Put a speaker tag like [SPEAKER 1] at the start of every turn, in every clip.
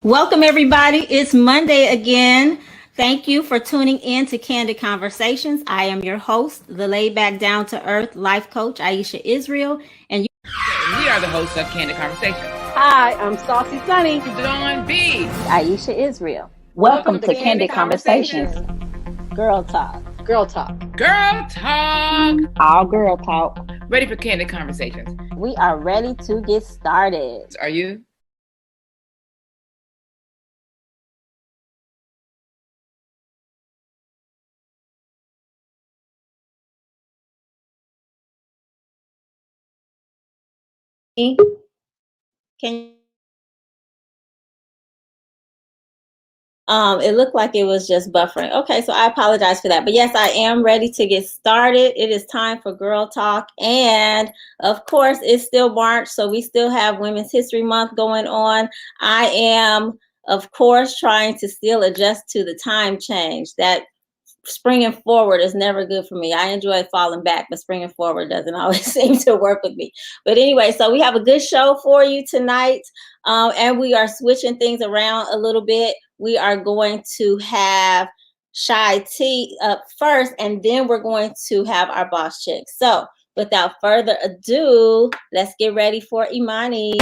[SPEAKER 1] Welcome, everybody. It's Monday again. Thank you for tuning in to Candid Conversations. I am your host, the laid back, down to earth life coach, Aisha Israel. And
[SPEAKER 2] we are the hosts of Candid Conversations.
[SPEAKER 3] Hi, I'm Saucy Sunny.
[SPEAKER 2] Dawn B.
[SPEAKER 4] Aisha Israel. Welcome to Candid Conversations. Girl talk.
[SPEAKER 3] Girl talk.
[SPEAKER 2] Girl talk.
[SPEAKER 4] All girl talk.
[SPEAKER 2] Ready for Candid Conversations?
[SPEAKER 4] We are ready to get started.
[SPEAKER 2] Are you?
[SPEAKER 1] Can it looked like it was just buffering. Okay, so I apologize for that. But yes, I am ready to get started. It is time for Girl Talk. And of course, it's still March, so we still have Women's History Month going on. I am, of course, trying to still adjust to the time change. That springing forward is never good for me. I enjoy falling back, but springing forward doesn't always seem to work with me. But anyway, so we have a good show for you tonight, and we are switching things around a little bit. We are going to have Shy T up first, and then we're going to have our boss chick. So without further ado, let's get ready for Imani.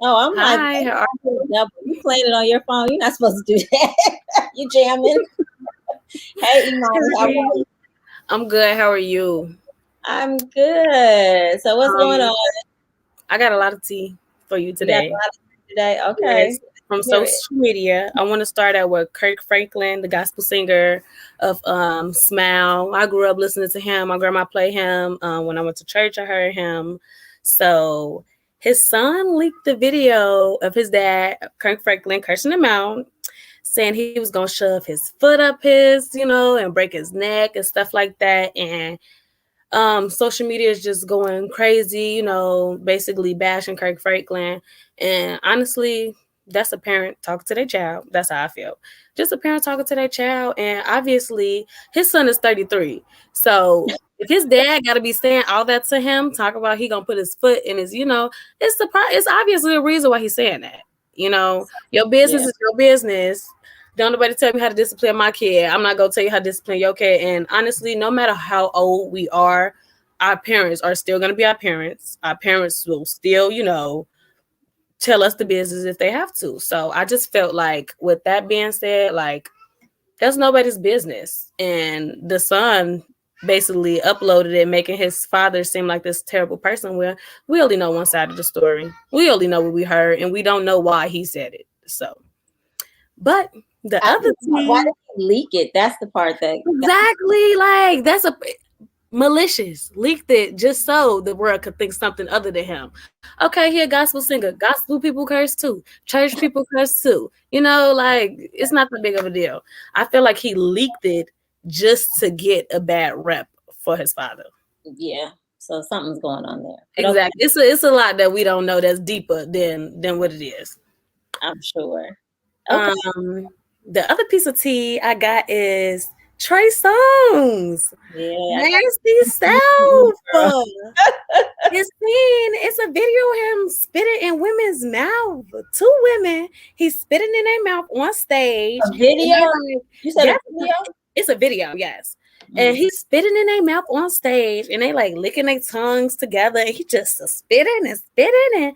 [SPEAKER 1] Oh, I'm
[SPEAKER 3] Hi,
[SPEAKER 1] like, you playing it on your phone. You're not supposed to do that. You jamming. Hey, Imani, how are you?
[SPEAKER 3] I'm good. How are you?
[SPEAKER 1] I'm good. So what's going on?
[SPEAKER 3] I got a lot of tea for you today.
[SPEAKER 1] Okay.
[SPEAKER 3] Yes, from social media. I want to start out with Kirk Franklin, the gospel singer of Smile. I grew up listening to him. My grandma played him. When I went to church, I heard him. So his son leaked the video of his dad, Kirk Franklin, cursing him out, saying he was going to shove his foot up his, and break his neck and stuff like that. And social media is just going crazy, basically bashing Kirk Franklin. And honestly, that's a parent talking to their child. That's how I feel. Just a parent talking to their child. And obviously, his son is 33. So if his dad got to be saying all that to him, talk about he going to put his foot in his, it's obviously a reason why he's saying that. Your business is your business. Don't nobody tell me how to discipline my kid. I'm not going to tell you how to discipline your kid. And honestly, no matter how old we are, our parents are still going to be our parents. Our parents will still, tell us the business if they have to. So I just felt like with that being said, like that's nobody's business. And the son basically uploaded it, making his father seem like this terrible person where we only know one side of the story. We only know what we heard and we don't know why he said it. So, but the other
[SPEAKER 1] thing, why did he leak it? That's the part that
[SPEAKER 3] exactly like that's a malicious leaked it just so the world could think something other than him. Okay, he a gospel singer. Gospel people curse too. Church people curse too. Like it's not that big of a deal. I feel like he leaked it just to get a bad rep for his father.
[SPEAKER 1] Yeah. So something's going on there.
[SPEAKER 3] But exactly. Okay. It's a lot that we don't know that's deeper than what it is.
[SPEAKER 1] I'm sure.
[SPEAKER 3] Okay. The other piece of tea I got is Trey Songz.
[SPEAKER 1] Yeah.
[SPEAKER 3] Nasty self. It's a video of him spitting in women's mouth. 2 women. He's spitting in their mouth on stage.
[SPEAKER 1] A video? You said a video?
[SPEAKER 3] It's a video, yes. And he's spitting in their mouth on stage and they like licking their tongues together. And he just spitting and spitting. And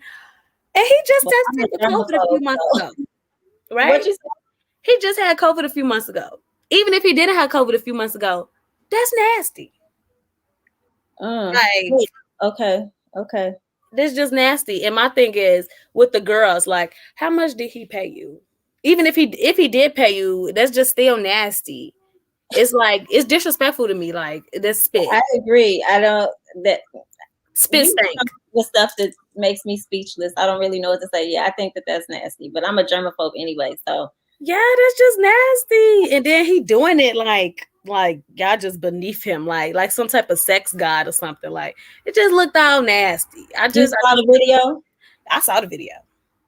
[SPEAKER 3] he just tested for COVID a few months ago. Right?
[SPEAKER 1] What you say?
[SPEAKER 3] He just had COVID a few months ago. Even if he didn't have COVID a few months ago, that's nasty.
[SPEAKER 1] Okay.
[SPEAKER 3] That's just nasty. And my thing is with the girls, like, how much did he pay you? Even if he did pay you, that's just still nasty. It's like it's disrespectful to me. Like that's spit.
[SPEAKER 1] I agree. I don't that
[SPEAKER 3] Spit
[SPEAKER 1] You
[SPEAKER 3] stank.
[SPEAKER 1] the stuff that makes me speechless. I don't really know what to say. Yeah, I think that's nasty, but I'm a germaphobe anyway, so.
[SPEAKER 3] Yeah, that's just nasty. And then he doing it like y'all just beneath him, like some type of sex god or something. Like, it just looked all nasty.
[SPEAKER 1] You saw the video?
[SPEAKER 3] I saw the video.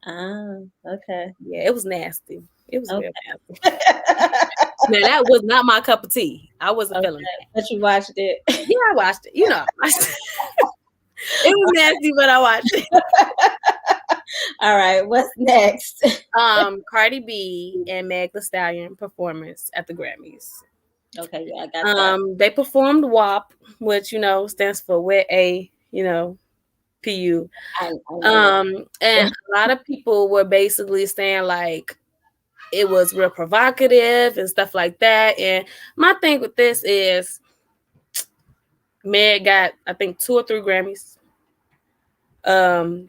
[SPEAKER 1] Oh, okay.
[SPEAKER 3] Yeah, it was nasty. It was
[SPEAKER 1] Okay.
[SPEAKER 3] real nasty. Now, that was not my cup of tea. I wasn't feeling that.
[SPEAKER 1] But you watched it.
[SPEAKER 3] Yeah, I watched it. You know, it was nasty, but I watched it.
[SPEAKER 1] All right, what's next?
[SPEAKER 3] Cardi B and Meg Thee Stallion performance at the Grammys.
[SPEAKER 1] Okay, yeah, I got that.
[SPEAKER 3] They performed WAP, which stands for Wet A, PU. And a lot of people were basically saying like it was real provocative and stuff like that. And my thing with this is Meg got, I think, 2 or 3 Grammys.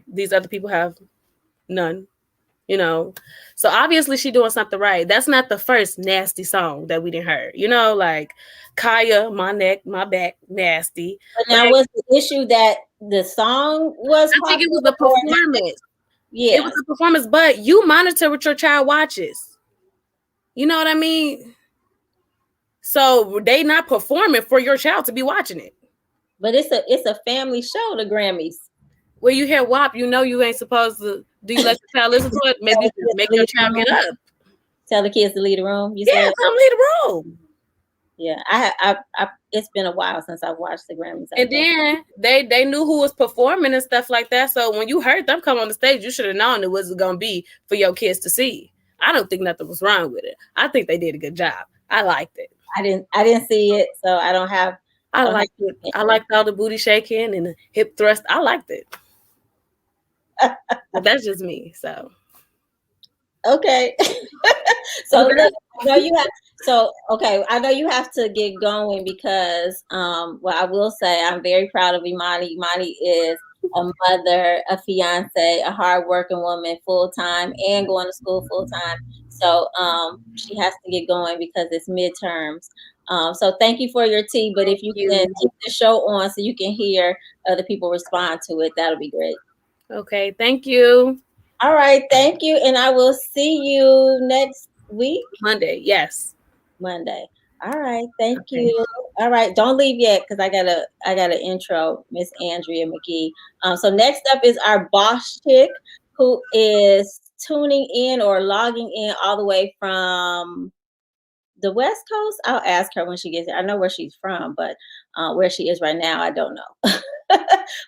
[SPEAKER 3] These other people have none, So obviously she doing something right. That's not the first nasty song that we didn't hear. Like Kaya, My Neck, My Back, nasty.
[SPEAKER 1] But now was the issue that the song was
[SPEAKER 3] I think it was the performance.
[SPEAKER 1] Yeah.
[SPEAKER 3] It was a performance, but you monitor what your child watches. You know what I mean? So they not performing for your child to be watching it.
[SPEAKER 1] But it's a family show, the Grammys.
[SPEAKER 3] Well, you hear WAP, you ain't supposed to. Do you let your child listen to it? Maybe make your child get up.
[SPEAKER 1] Tell the kids to leave the room.
[SPEAKER 3] Yeah, tell them leave the room.
[SPEAKER 1] Yeah, I it's been a while since I've watched the Grammys.
[SPEAKER 3] And then they knew who was performing and stuff like that. So when you heard them come on the stage, you should have known it was going to be for your kids to see. I don't think nothing was wrong with it. I think they did a good job. I liked it.
[SPEAKER 1] I didn't see it, so I don't have.
[SPEAKER 3] I liked it. I liked all the booty shaking and the hip thrust. I liked it. But that's just me. So
[SPEAKER 1] okay. So look, I know you have. So okay, I know you have to get going because I will say I'm very proud of Imani. Imani is a mother, a fiance, a hardworking woman, full time, and going to school full time. So she has to get going because it's midterms. So thank you for your tea. But if you can keep the show on so you can hear other people respond to it, that'll be great.
[SPEAKER 3] Okay, thank you.
[SPEAKER 1] All right, thank you, and I will see you next week.
[SPEAKER 3] Monday, yes.
[SPEAKER 1] Monday. All right, thank you. All right, don't leave yet because I gotta intro Miss Andrea Magee. So next up is our boss chick who is tuning in or logging in all the way from the West Coast. I'll ask her when she gets there. I know where she's from, but where she is right now, I don't know.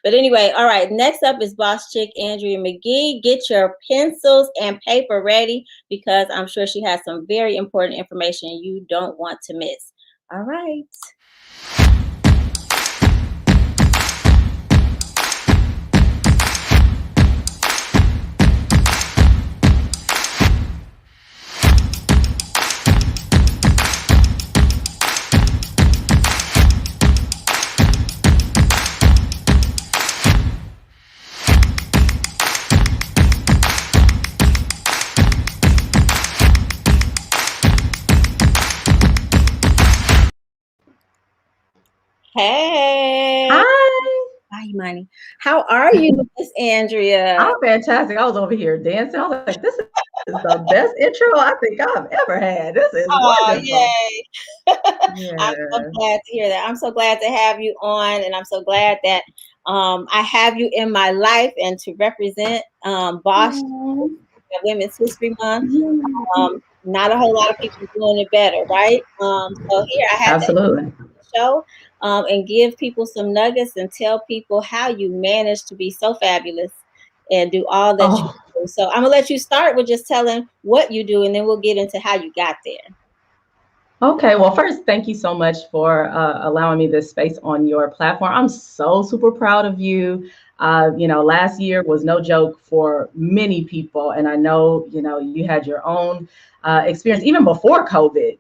[SPEAKER 1] But anyway, all right. Next up is boss chick Andrea Magee. Get your pencils and paper ready because I'm sure she has some very important information you don't want to miss. All right. Hey.
[SPEAKER 5] Hi.
[SPEAKER 1] Hi, Imani. How are you, Miss Andrea?
[SPEAKER 5] I'm fantastic. I was over here dancing. I was like, this is the best intro I think I've ever had. This is wonderful.
[SPEAKER 1] Yay. I'm so glad to hear that. I'm so glad to have you on, and I'm so glad that I have you in my life and to represent Bosch Women's History Month. Not a whole lot of people doing it better, right? So here I have
[SPEAKER 5] absolutely
[SPEAKER 1] show and give people some nuggets and tell people how you manage to be so fabulous and do all that you do. So I'm gonna let you start with just telling what you do, and then we'll get into how you got there.
[SPEAKER 5] Okay, well, first, thank you so much for allowing me this space on your platform. I'm so super proud of you. Last year was no joke for many people, and I know, you had your own experience even before COVID,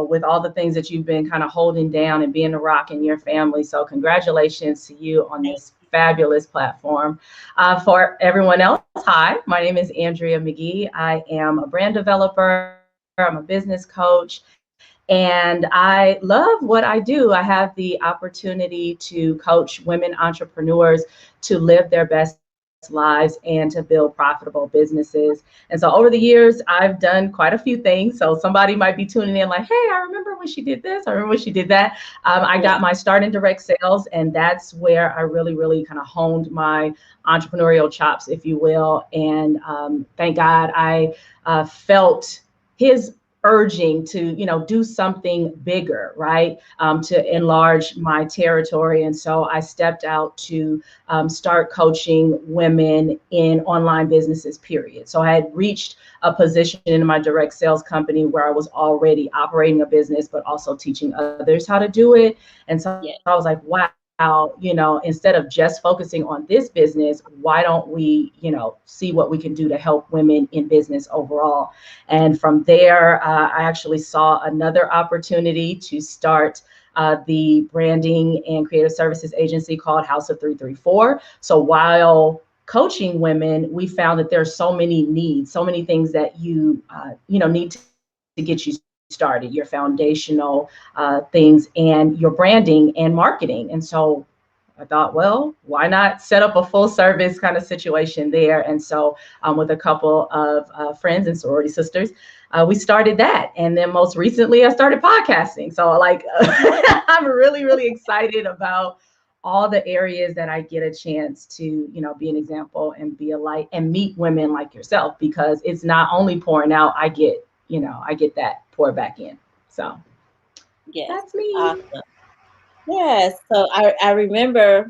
[SPEAKER 5] with all the things that you've been kind of holding down and being a rock in your family. So congratulations to you on this fabulous platform. For everyone else, hi, my name is Andrea Magee. I am a brand developer. I'm a business coach. And I love what I do. I have the opportunity to coach women entrepreneurs to live their best lives and to build profitable businesses. And so over the years, I've done quite a few things. So somebody might be tuning in like, hey, I remember when she did this. I remember when she did that. I got my start in direct sales, and that's where I really kind of honed my entrepreneurial chops, if you will. And thank God I felt his urging to, do something bigger, right? To enlarge my territory. And so I stepped out to start coaching women in online businesses, period. So I had reached a position in my direct sales company where I was already operating a business, but also teaching others how to do it. And so I was like, wow. Instead of just focusing on this business, why don't we, see what we can do to help women in business overall? And from there, I actually saw another opportunity to start the branding and creative services agency called House of 334. So while coaching women, we found that there's so many needs, so many things that you need to get you started, your foundational things and your branding and marketing. And so I thought, well, why not set up a full service kind of situation there? And so with a couple of friends and sorority sisters, we started that. And then most recently, I started podcasting. So I'm really excited about all the areas that I get a chance to, be an example and be a light and meet women like yourself, because it's not only pouring out, I get that pour back in. So that's me.
[SPEAKER 1] Awesome. Yes. So I remember,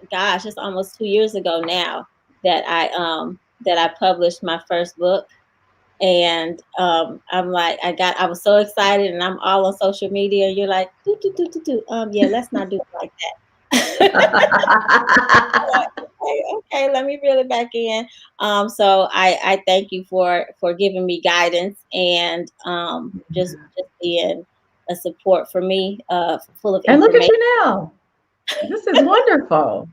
[SPEAKER 1] gosh, it's almost 2 years ago now that I published my first book. And I'm like, I was so excited, and I'm all on social media. And you're like, yeah, let's not do it like that. Okay, let me reel it back in. So I thank you for giving me guidance and just being a support for me, full of information.
[SPEAKER 5] And look at you now. This is wonderful.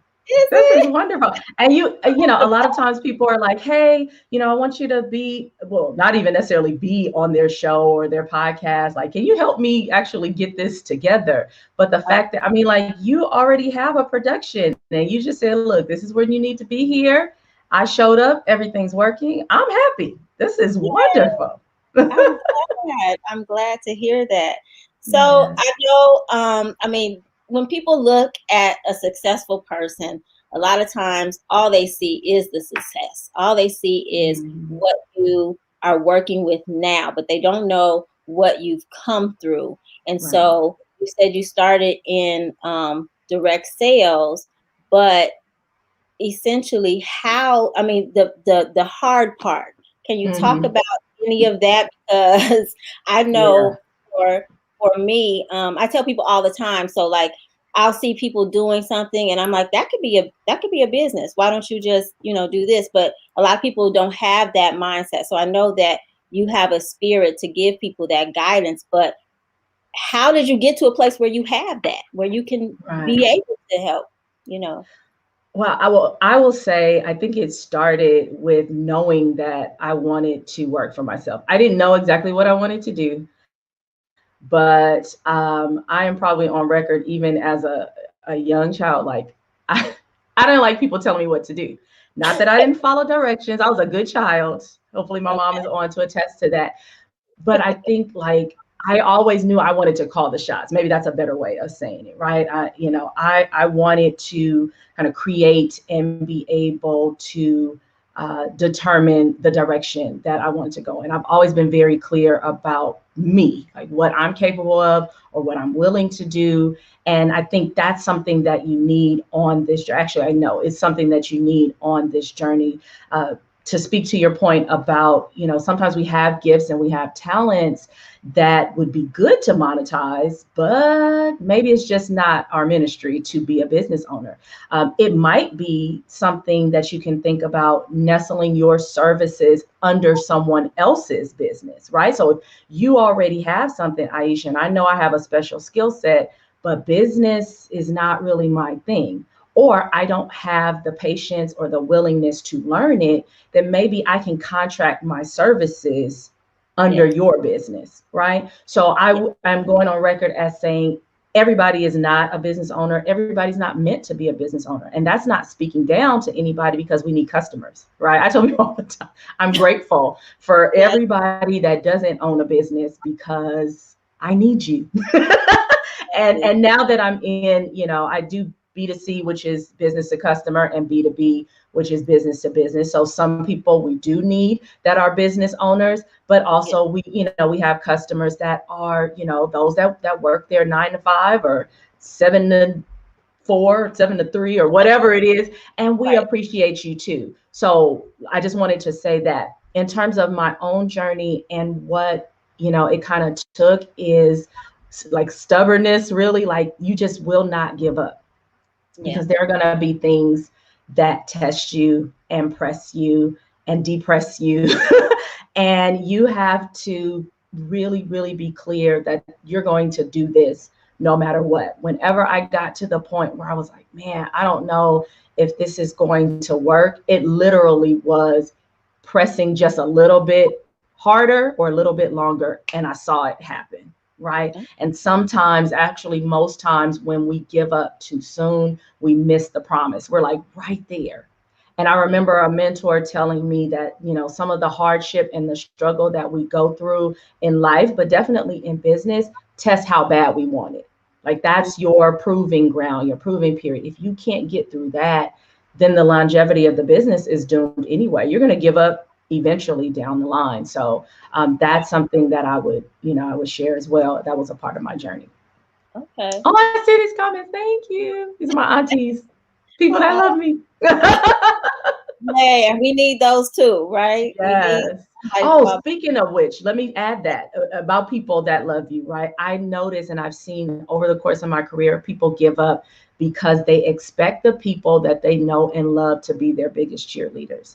[SPEAKER 5] This is wonderful. And a lot of times people are like, hey, I want you to be, well, not even necessarily be on their show or their podcast. Like, can you help me actually get this together? But the fact that, you already have a production and you just said, look, this is where you need to be here. I showed up, everything's working. I'm happy. This is wonderful.
[SPEAKER 1] I'm glad to hear that. So I know, when people look at a successful person, a lot of times all they see is the success. All they see is what you are working with now, but they don't know what you've come through. And so you said you started in direct sales, but essentially the hard part. Can you talk about any of that? Because I know for me, I tell people all the time. So like, I'll see people doing something, and I'm like, that could be a business. Why don't you just do this? But a lot of people don't have that mindset. So I know that you have a spirit to give people that guidance. But how did you get to a place where you have that, where you can be able to help?
[SPEAKER 5] Well, I will say, I think it started with knowing that I wanted to work for myself. I didn't know exactly what I wanted to do. But I am probably on record, even as a young child, like I didn't like people telling me what to do. Not that I didn't follow directions. I was a good child. Hopefully my mom is on to attest to that. But I think I always knew I wanted to call the shots. Maybe that's a better way of saying it, right? I wanted to kind of create and be able to determine the direction that I wanted to go. And I've always been very clear about me, like what I'm capable of or what I'm willing to do. And I think that's something that you need on this journey. Actually, I know it's something that you need on this journey. To speak to your point about, sometimes we have gifts and we have talents that would be good to monetize, but maybe it's just not our ministry to be a business owner. It might be something that you can think about nestling your services under someone else's business, right? So if you already have something, Aisha, and I know I have a special skill set, but business is not really my thing, or I don't have the patience or the willingness to learn it, then maybe I can contract my services under your business, right? So I'm going on record as saying everybody is not a business owner. Everybody's not meant to be a business owner. And that's not speaking down to anybody, because we need customers, right? I tell people all the time, I'm grateful for everybody that doesn't own a business, because I need you. And now that I'm in, I do B2C, which is business to customer, and B2B, which is business to business. So some people we do need that are business owners, but also we have customers that are, those that work their 9 to 5 or 7 to 4, 7 to 3, or whatever it is. And we appreciate you too. So I just wanted to say that in terms of my own journey and what, it kind of took is like stubbornness, really, like you just will not give up, because there are going to be things that test you and press you and depress you. And you have to really, really be clear that you're going to do this no matter what. Whenever I got to the point where I was like, man, I don't know if this is going to work, it literally was pressing just a little bit harder or a little bit longer, and I saw it happen. Right. And sometimes, actually, most times when we give up too soon, we miss the promise. We're like right there. And I remember a mentor telling me that, some of the hardship and the struggle that we go through in life, but definitely in business, test how bad we want it. Like that's your proving ground, your proving period. If you can't get through that, then the longevity of the business is doomed anyway. You're going to give up eventually down the line. So that's something that I would share as well. That was a part of my journey.
[SPEAKER 1] Okay.
[SPEAKER 5] Oh, I see these comments. Thank you. These are my aunties, people that love me.
[SPEAKER 1] Hey, and we need those too, right?
[SPEAKER 5] Yes. Oh, speaking of which, let me add that about people that love you, right? I notice, and I've seen over the course of my career, people give up because they expect the people that they know and love to be their biggest cheerleaders.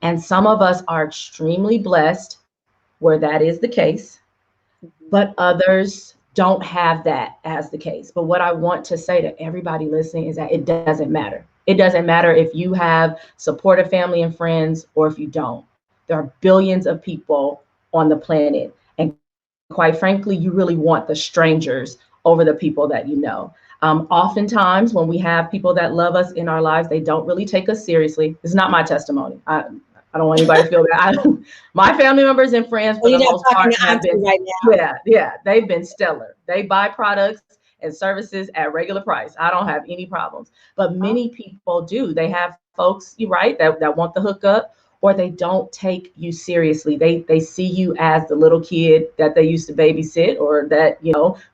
[SPEAKER 5] And some of us are extremely blessed where that is the case, but others don't have that as the case. But what I want to say to everybody listening is that it doesn't matter. It doesn't matter if you have supportive family and friends or if you don't. There are billions of people on the planet. And quite frankly, you really want the strangers over the people that you know. Oftentimes, when we have people that love us in our lives, they don't really take us seriously. It's not my testimony. I don't want anybody to feel that. My family members and friends, for the most part, have been right now. They've been stellar. They buy products and services at regular price. I don't have any problems. But many people do. They have folks, you're right, that want the hookup, or they don't take you seriously. They see you as the little kid that they used to babysit, or that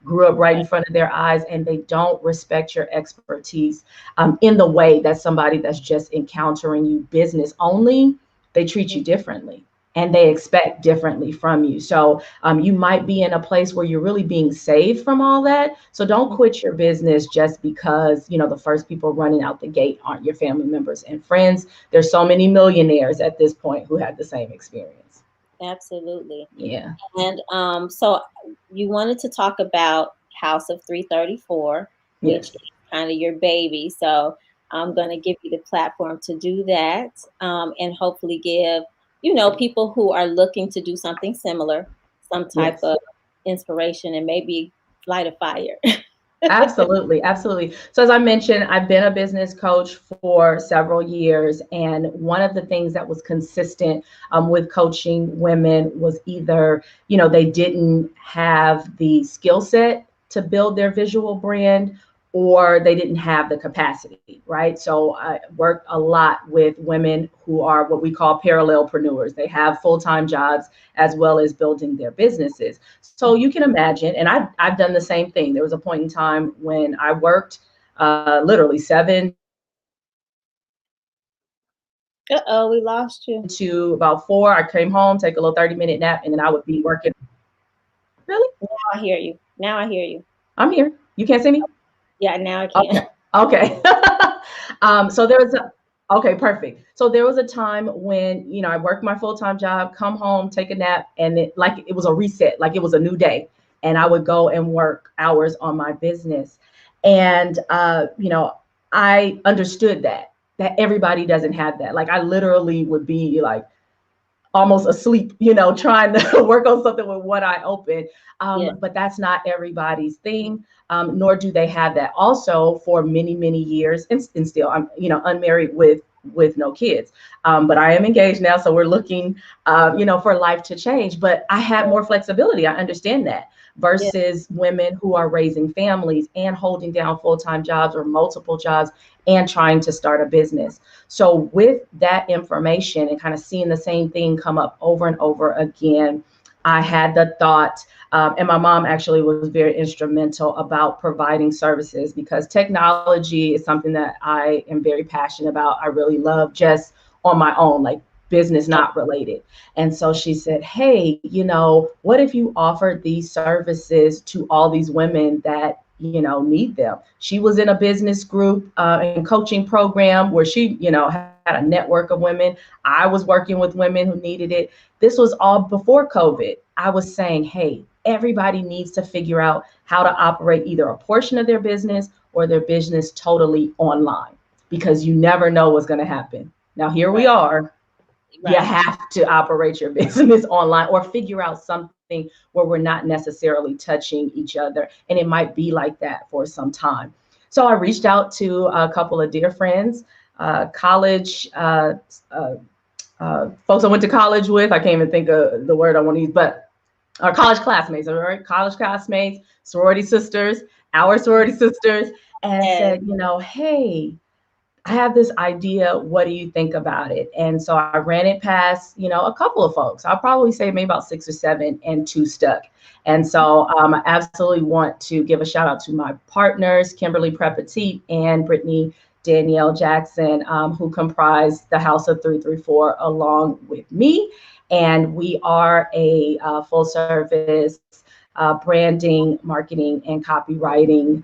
[SPEAKER 5] grew up right in front of their eyes, and they don't respect your expertise in the way that somebody that's just encountering you business only. They treat you differently, and they expect differently from you. So you might be in a place where you're really being saved from all that. So don't quit your business just because, the first people running out the gate aren't your family members and friends. There's so many millionaires at this point who had the same experience.
[SPEAKER 1] Absolutely.
[SPEAKER 5] Yeah.
[SPEAKER 1] And so you wanted to talk about House of 334, which is kind of your baby. So I'm going to give you the platform to do that, and hopefully give, people who are looking to do something similar, some type of inspiration, and maybe light a fire.
[SPEAKER 5] Absolutely. Absolutely. So as I mentioned, I've been a business coach for several years. And one of the things that was consistent with coaching women was either, they didn't have the skill set to build their visual brand, or they didn't have the capacity, right? So I work a lot with women who are what we call parallelpreneurs. They have full-time jobs as well as building their businesses. So you can imagine, and I've done the same thing. There was a point in time when I worked literally 7
[SPEAKER 1] we lost you.
[SPEAKER 5] to about 4. I came home, take a little 30-minute nap, and then I would be working. Really?
[SPEAKER 1] Now I hear you.
[SPEAKER 5] I'm here. You can't see me?
[SPEAKER 1] Yeah, now I can.
[SPEAKER 5] Okay. So there was okay, perfect. So there was a time when, I worked my full-time job, come home, take a nap, and it was a reset, like it was a new day. And I would go and work hours on my business. And, I understood that everybody doesn't have that. Like I literally would be like, almost asleep, trying to work on something with one eye open.
[SPEAKER 1] Yeah.
[SPEAKER 5] But that's not everybody's thing, nor do they have that. Also, for many, many years, and still, I'm, unmarried with no kids. But I am engaged now, so we're looking, for life to change. But I have more flexibility. I understand that versus women who are raising families and holding down full-time jobs or multiple jobs and trying to start a business. So with that information and kind of seeing the same thing come up over and over again, I had the thought, and my mom actually was very instrumental about providing services, because technology is something that I am very passionate about. I really love just on my own, like business not related. And so she said, hey, what if you offered these services to all these women that need them? She was in a business group and coaching program where she, had a network of women. I was working with women who needed it. This was all before COVID. I was saying, hey, everybody needs to figure out how to operate either a portion of their business or their business totally online, because you never know what's going to happen. Now, here we are. Right. You have to operate your business online or figure out something where we're not necessarily touching each other. And it might be like that for some time. So I reached out to a couple of dear friends, college folks I went to college with. I can't even think of the word I want to use, but our college classmates, all right? College classmates, sorority sisters, our sorority sisters, and said, hey, I have this idea. What do you think about it? And so I ran it past, a couple of folks. I'll probably say maybe about 6 or 7, and 2 stuck. And so I absolutely want to give a shout out to my partners, Kimberly Prepetit and Brittany Danielle Jackson, who comprise the House of 334 along with me. And we are a full service branding, marketing, and copywriting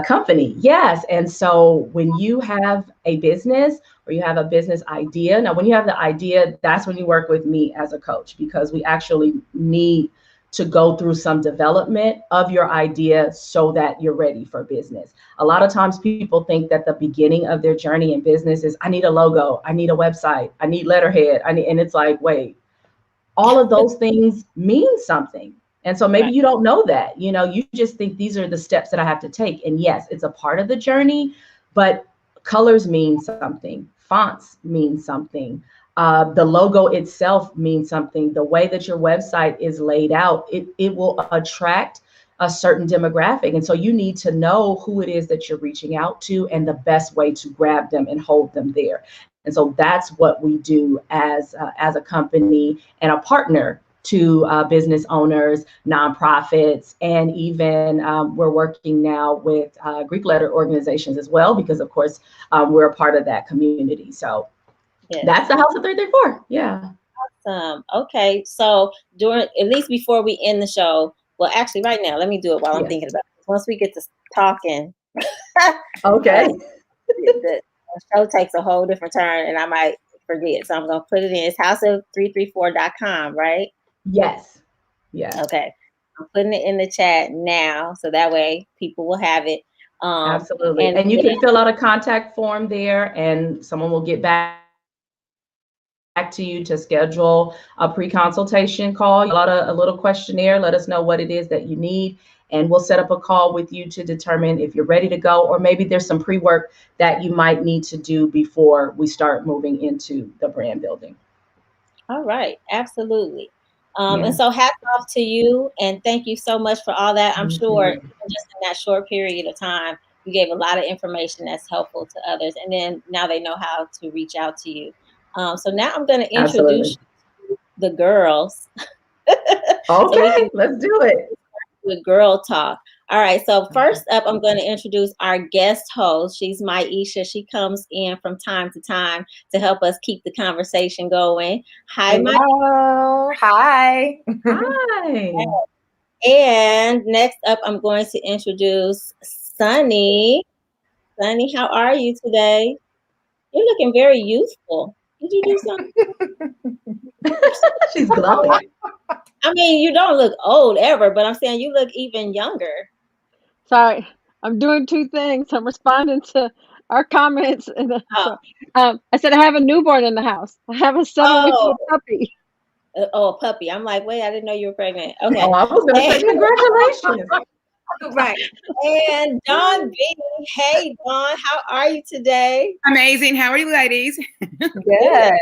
[SPEAKER 5] company. Yes. And so when you have a business or you have a business idea, now when you have the idea, that's when you work with me as a coach, because we actually need to go through some development of your idea so that you're ready for business. A lot of times people think that the beginning of their journey in business is, I need a logo, I need a website, I need letterhead, and it's like, wait, all of those things mean something. And so maybe you don't know that, you just think these are the steps that I have to take. And yes, it's a part of the journey, but colors mean something, fonts mean something. The logo itself means something. The way that your website is laid out, it will attract a certain demographic. And so you need to know who it is that you're reaching out to and the best way to grab them and hold them there. And so that's what we do as a company and a partner to business owners, nonprofits, and even we're working now with Greek letter organizations as well, because of course we're a part of that community. So that's the House of 334. Yeah.
[SPEAKER 1] Awesome. Okay. So at least before we end the show, well, actually right now, let me do it while I'm thinking about it. Once we get to talking,
[SPEAKER 5] okay.
[SPEAKER 1] The show takes a whole different turn and I might forget. So I'm going to put it in. It's houseof334.com, right?
[SPEAKER 5] Yes. Yeah.
[SPEAKER 1] Okay. I'm putting it in the chat now, so that way people will have it.
[SPEAKER 5] Absolutely. And you can fill out a contact form there, and someone will get back to you to schedule a pre-consultation call. A little questionnaire. Let us know what it is that you need, and we'll set up a call with you to determine if you're ready to go, or maybe there's some pre-work that you might need to do before we start moving into the brand building.
[SPEAKER 1] All right. Absolutely. And so hats off to you, and thank you so much for all that. I'm sure even just in that short period of time, you gave a lot of information that's helpful to others, and then now they know how to reach out to you. So now I'm going to introduce the girls.
[SPEAKER 5] Okay, let's do it.
[SPEAKER 1] With girl talk. All right. So first up, I'm going to introduce our guest host. She's Maisha. She comes in from time to time to help us keep the conversation going. Hi,
[SPEAKER 6] Maisha. Hi.
[SPEAKER 5] Hi.
[SPEAKER 1] And next up, I'm going to introduce Sunny. Sunny, how are you today? You're looking very youthful. Did you do something?
[SPEAKER 5] She's glowing.
[SPEAKER 1] I mean, you don't look old ever, but I'm saying you look even younger.
[SPEAKER 7] Sorry, I'm doing 2 things. I'm responding to our comments. And I said I have a newborn in the house. I have a 7-week-old puppy.
[SPEAKER 1] Oh, a puppy. I'm like, wait, I didn't know you were pregnant. Okay.
[SPEAKER 5] Oh, I was going to say congratulations.
[SPEAKER 1] Right. And Dawn B. Hey, Dawn, how are you today?
[SPEAKER 2] Amazing. How are you, ladies?
[SPEAKER 6] Good.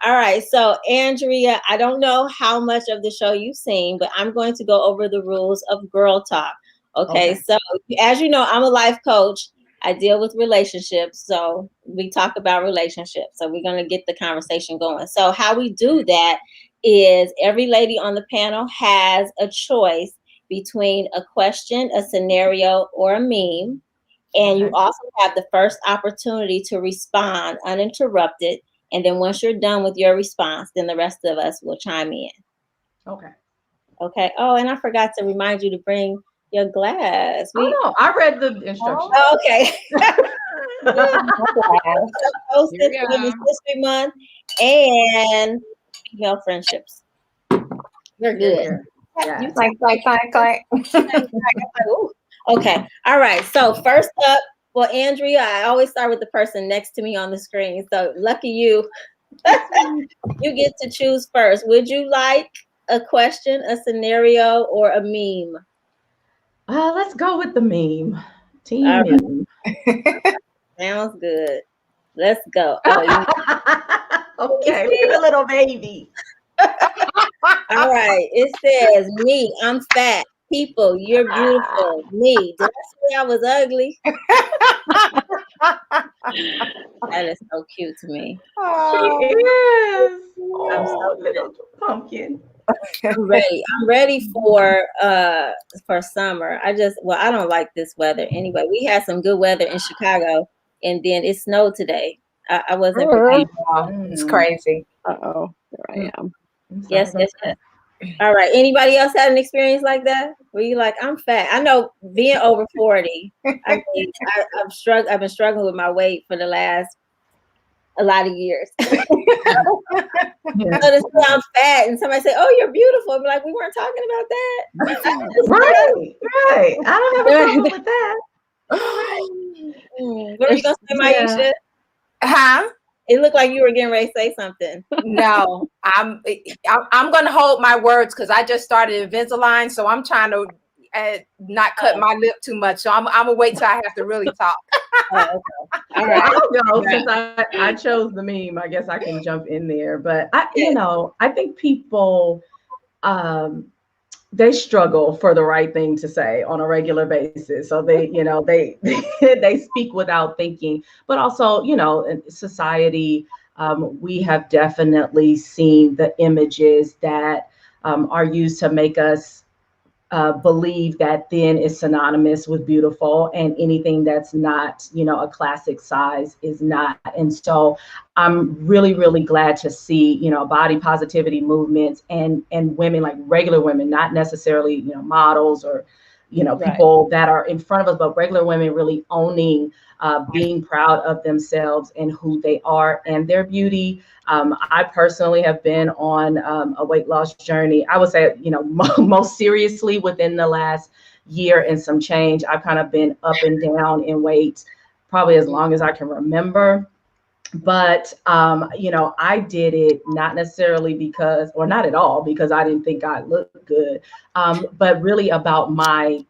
[SPEAKER 1] All right. So, Andrea, I don't know how much of the show you've seen, but I'm going to go over the rules of Girl Talk. Okay. So, as you know, I'm a life coach. I deal with relationships. So, we talk about relationships. So, we're going to get the conversation going. So, how we do that is every lady on the panel has a choice between a question, a scenario, or a meme. And you also have the first opportunity to respond uninterrupted. And then once you're done with your response, then the rest of us will chime in.
[SPEAKER 5] Okay.
[SPEAKER 1] Okay. Oh, and I forgot to remind you to bring your glass.
[SPEAKER 5] Oh, no, I read the instructions.
[SPEAKER 1] Okay. Hosted
[SPEAKER 2] Here we go.
[SPEAKER 1] Women's History Month and female friendships. You're good.
[SPEAKER 5] Yeah.
[SPEAKER 1] You
[SPEAKER 6] Clank, clank, clank, clank.
[SPEAKER 1] Okay. All right. So first up, well, Andrea, I always start with the person next to me on the screen. So lucky you, you get to choose first. Would you like a question, a scenario, or a meme?
[SPEAKER 5] Let's go with the meme. Team
[SPEAKER 1] All
[SPEAKER 5] meme.
[SPEAKER 1] Sounds good. Let's go. Oh,
[SPEAKER 5] Okay, look at the little baby.
[SPEAKER 1] all right. It says, me, I'm fat. People, you're beautiful. Me, did I say I was ugly? That is so cute to me.
[SPEAKER 5] She is.
[SPEAKER 1] I'm so
[SPEAKER 5] Little pumpkin.
[SPEAKER 1] I'm ready. I'm ready for summer. I don't like this weather anyway. We had some good weather in Chicago, and then it snowed today. I wasn't prepared.
[SPEAKER 6] It's crazy.
[SPEAKER 7] Uh-oh, there I am.
[SPEAKER 1] Yes. All right. Anybody else had an experience like that? Where you like, I'm fat? I know being over 40, I've been struggling with my weight for the last a lot of years.
[SPEAKER 5] Yeah.
[SPEAKER 1] So to say I'm fat and somebody say, "Oh, you're beautiful," I'm like, we weren't talking about that.
[SPEAKER 5] Right. I don't have a problem with that.
[SPEAKER 1] What are you gonna say, Maisha?
[SPEAKER 6] Huh?
[SPEAKER 1] It looked like you were getting ready to say something.
[SPEAKER 6] No, I'm going to hold my words because I just started Invisalign, so I'm trying to not cut my lip too much. So I'm gonna wait till I have to really talk.
[SPEAKER 1] Okay. All right.
[SPEAKER 5] I'll go since I chose the meme. I guess I can jump in there, but I think people they struggle for the right thing to say on a regular basis. So they they speak without thinking, but also, in society, we have definitely seen the images that are used to make us believe that thin is synonymous with beautiful, and anything that's not, a classic size is not. And so I'm really, really glad to see, body positivity movements and women, like regular women, not necessarily, models or, people that are in front of us, but regular women really owning, being proud of themselves and who they are and their beauty. I personally have been on a weight loss journey. I would say, most seriously within the last year and some change. I've kind of been up and down in weight probably as long as I can remember. But, I did it not necessarily or not at all because I didn't think I looked good, but really about my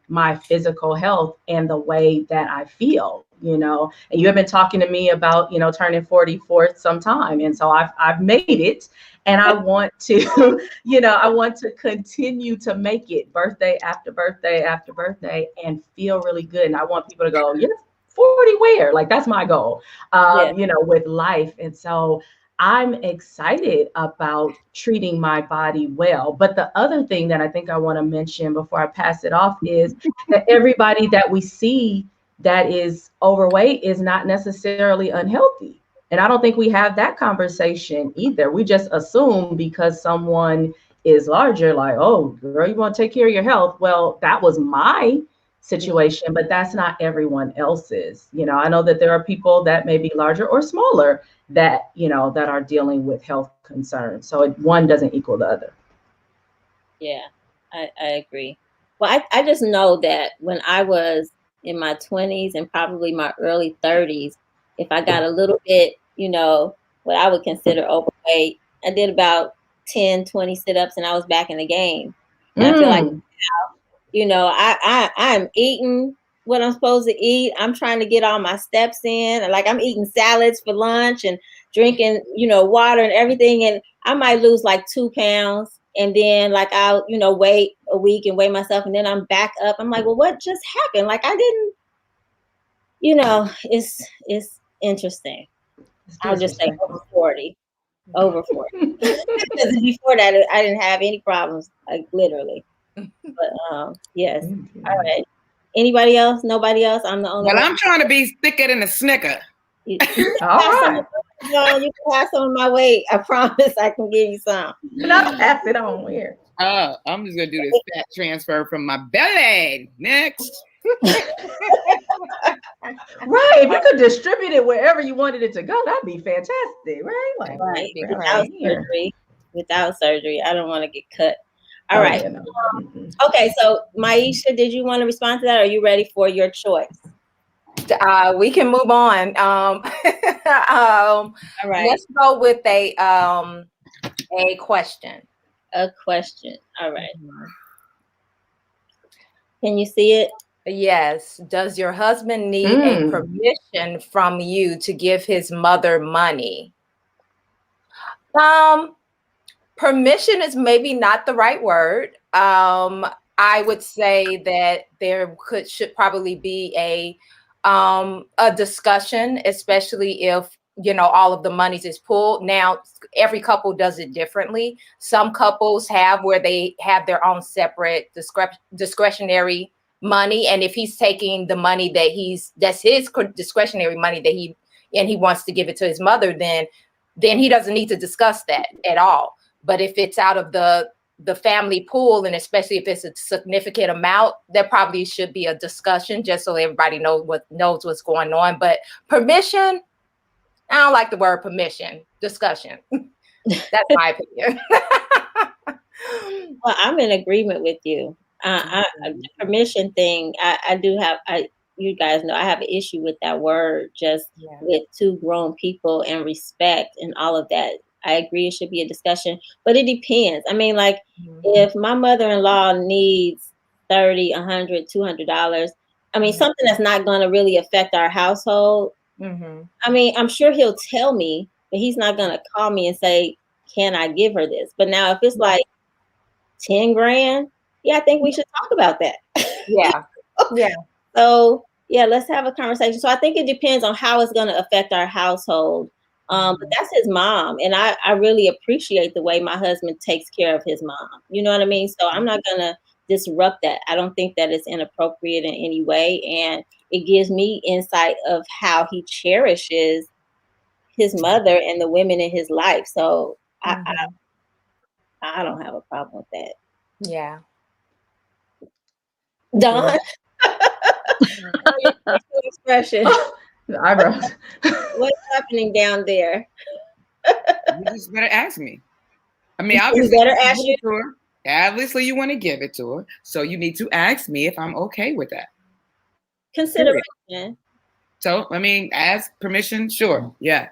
[SPEAKER 5] physical health and the way that I feel, and you have been talking to me about, turning 40 for some time. And so I've made it, and I want to, I want to continue to make it birthday after birthday after birthday and feel really good. And I want people to go, 40 where? Like, that's my goal, with life. And so I'm excited about treating my body well. But the other thing that I think I want to mention before I pass it off is that everybody that we see that is overweight is not necessarily unhealthy. And I don't think we have that conversation either. We just assume because someone is larger, like, oh, girl, you want to take care of your health. Well, that was my situation, but that's not everyone else's. I know that there are people that may be larger or smaller that, that are dealing with health concerns. So one doesn't equal the other.
[SPEAKER 1] Yeah, I agree. Well, I just know that when I was in my 20s and probably my early 30s, if I got a little bit, what I would consider overweight, I did about 10, 20 sit-ups and I was back in the game. And I feel like, you know, I'm eating what I'm supposed to eat. I'm trying to get all my steps in. Like I'm eating salads for lunch and drinking, you know, water and everything. And I might lose like 2 pounds. And then like I'll, you know, wait a week and weigh myself. And then I'm back up. I'm like, well, what just happened? Like I didn't, you know, it's interesting. I'll just say over 40. Over 40. Because before that, I didn't have any problems, like literally. But yes. All right. Anybody else? Nobody else? I'm the only
[SPEAKER 2] Well,
[SPEAKER 1] one.
[SPEAKER 2] I'm trying to be thicker than a Snicker.
[SPEAKER 1] You can have some of my weight. I promise I can give you some.
[SPEAKER 5] Not pass it on here.
[SPEAKER 2] I'm just gonna do this fat transfer from my belly. Next.
[SPEAKER 5] Right. If you could distribute it wherever you wanted it to go, that'd be fantastic, right? Like
[SPEAKER 1] Right.
[SPEAKER 5] right here.
[SPEAKER 1] Without surgery. I don't want to get cut. All
[SPEAKER 5] Oh,
[SPEAKER 1] right.
[SPEAKER 5] yeah, no.
[SPEAKER 1] Okay, so Maisha, did you want to respond to that? Or are you ready for your choice?
[SPEAKER 6] We can move on.
[SPEAKER 1] All right.
[SPEAKER 6] Let's go with a question.
[SPEAKER 1] A question. All right. Can you see it?
[SPEAKER 6] Yes. Does your husband need a permission from you to give his mother money? Permission is maybe not the right word. I would say that there should probably be a discussion, especially if, you know, all of the monies is pulled. Now, every couple does it differently. Some couples have where they have their own separate discretionary money, and if he's taking the money that's his discretionary money that he wants to give it to his mother, then he doesn't need to discuss that at all. But if it's out of the family pool, and especially if it's a significant amount, there probably should be a discussion just so everybody knows what's going on. But permission, I don't like the word permission. Discussion. That's my opinion.
[SPEAKER 1] Well, I'm in agreement with you. The permission thing, I do have, you guys know, I have an issue with that word, just with two grown people and respect and all of that. I agree it should be a discussion, but it depends. I mean, like if my mother-in-law needs $30, $100, $200, I mean, something that's not going to really affect our household. I mean, I'm sure he'll tell me, but he's not going to call me and say, can I give her this? But now if it's like 10 grand, I think we should talk about that.
[SPEAKER 6] Yeah.
[SPEAKER 1] So let's have a conversation. So I think it depends on how it's going to affect our household. But that's his mom. And I really appreciate the way my husband takes care of his mom. You know what I mean? So I'm not going to disrupt that. I don't think that it's inappropriate in any way. And it gives me insight of how he cherishes his mother and the women in his life. So I don't have a problem with that.
[SPEAKER 6] Yeah.
[SPEAKER 1] Don? Expression.
[SPEAKER 5] Eyebrows.
[SPEAKER 1] What's happening down there?
[SPEAKER 2] You just better ask me. I mean, obviously, obviously you want to give it to her, so you need to ask me if I'm okay with that.
[SPEAKER 1] Consideration.
[SPEAKER 2] So, I mean, ask permission, sure, yeah.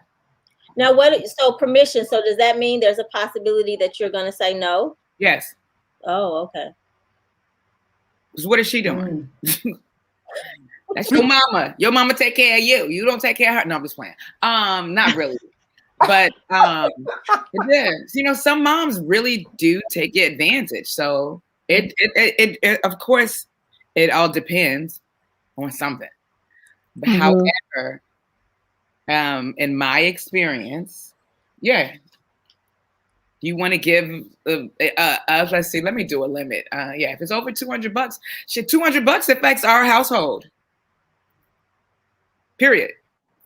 [SPEAKER 1] Now, so permission, so does that mean there's a possibility that you're going to say no?
[SPEAKER 2] Yes.
[SPEAKER 1] Oh, okay.
[SPEAKER 2] Because what is she doing? That's your mama. Your mama take care of you. You don't take care of her. No, I'm just playing. Not really. But it is. You know, some moms really do take advantage. So it of course it all depends on something. But however, in my experience, you want to give let's see, let me do a limit. If it's over $200, shit, $200 affects our household. Period.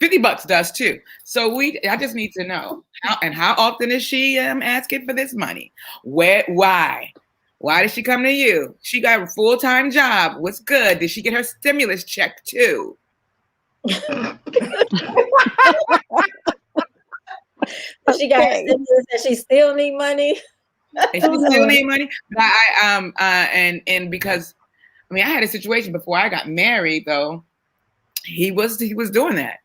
[SPEAKER 2] $50 does too. So I just need to know how often is she asking for this money? Why? Why did she come to you? She got a full-time job. What's good? Did she get her stimulus check too?
[SPEAKER 1] She got her stimulus and she still need money.
[SPEAKER 2] And she still need money. But and because I mean I had a situation before I got married though. He was doing that.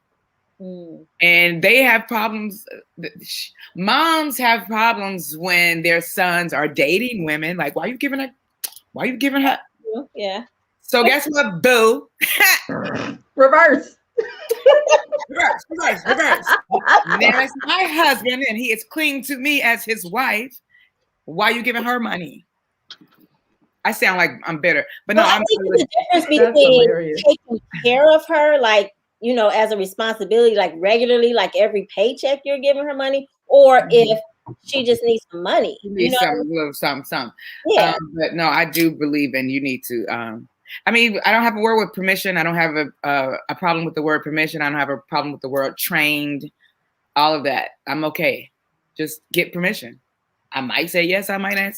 [SPEAKER 2] And they have problems. Moms have problems when their sons are dating women. Like, why are you giving her?
[SPEAKER 1] Yeah.
[SPEAKER 2] So guess what, boo?
[SPEAKER 5] Reverse.
[SPEAKER 2] Reverse. Now it's my husband, and he is clinging to me as his wife. Why are you giving her money? I sound like I'm bitter, but no,
[SPEAKER 1] I think the difference between taking care of her, like, you know, as a responsibility, like regularly, like every paycheck you're giving her money, or if she just needs some money.
[SPEAKER 2] You know? Some.
[SPEAKER 1] Yeah.
[SPEAKER 2] But no, I do believe in you need to. I mean, I don't have a word with permission. I don't have a problem with the word permission. I don't have a problem with the word trained. All of that, I'm okay. Just get permission. I might say yes, I might not.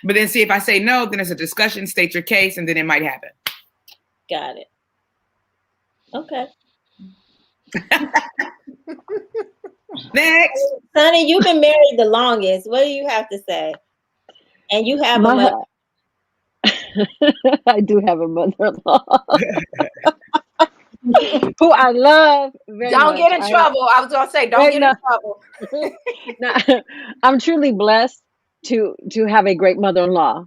[SPEAKER 2] But then see if I say no, then it's a discussion, state your case, and then it might happen.
[SPEAKER 1] Got it. Okay.
[SPEAKER 2] Next.
[SPEAKER 1] Sonny, you've been married the longest. What do you have to say? And you have a mother.
[SPEAKER 7] I do have a mother-in-law who I love very
[SPEAKER 6] Don't
[SPEAKER 7] much.
[SPEAKER 6] get in trouble. I was gonna say, don't get in trouble.
[SPEAKER 7] No, I'm truly blessed to have a great mother-in-law.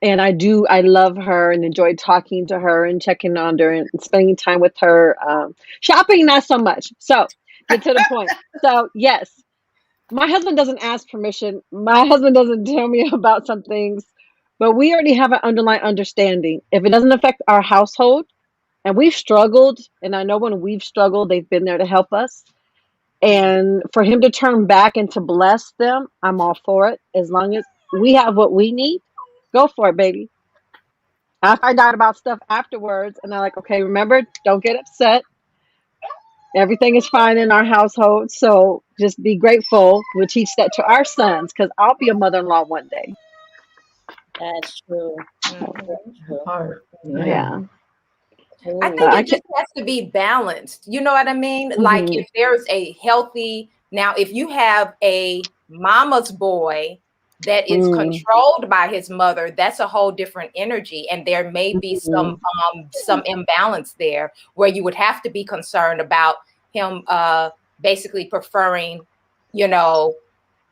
[SPEAKER 7] And I love her and enjoy talking to her and checking on her and spending time with her. Shopping, not so much. So get to the point. So yes, my husband doesn't ask permission. My husband doesn't tell me about some things, but we already have an underlying understanding. If it doesn't affect our household, and we've struggled, and I know when we've struggled, they've been there to help us. And for him to turn back and to bless them, I'm all for it. As long as we have what we need, go for it, baby. I find out about stuff afterwards, and I'm like, okay, remember, don't get upset. Everything is fine in our household, so just be grateful. We'll teach that to our sons, because I'll be a mother-in-law one day.
[SPEAKER 1] That's true.
[SPEAKER 7] Yeah.
[SPEAKER 6] I think it just has to be balanced. You know what I mean? Like if there's a healthy, now if you have a mama's boy that is controlled by his mother, that's a whole different energy. And there may be some imbalance there where you would have to be concerned about him basically preferring, you know,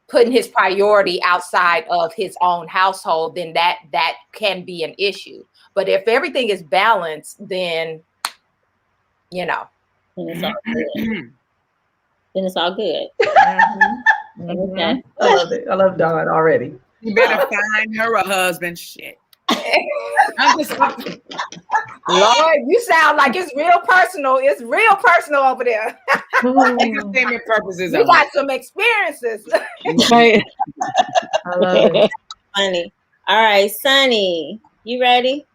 [SPEAKER 6] putting his priority outside of his own household, then that can be an issue. But if everything is balanced, then, you know.
[SPEAKER 1] Then it's all good. Then it's all good.
[SPEAKER 5] Okay. I love it. I love Dawn already.
[SPEAKER 2] You better find her a husband. Shit. I'm just
[SPEAKER 6] Lord, you sound like it's real personal. It's real personal over there.
[SPEAKER 2] Entertainment purposes.
[SPEAKER 6] You got some experiences.
[SPEAKER 7] Right.
[SPEAKER 5] I love it.
[SPEAKER 1] Funny. All right, Sonny, you ready?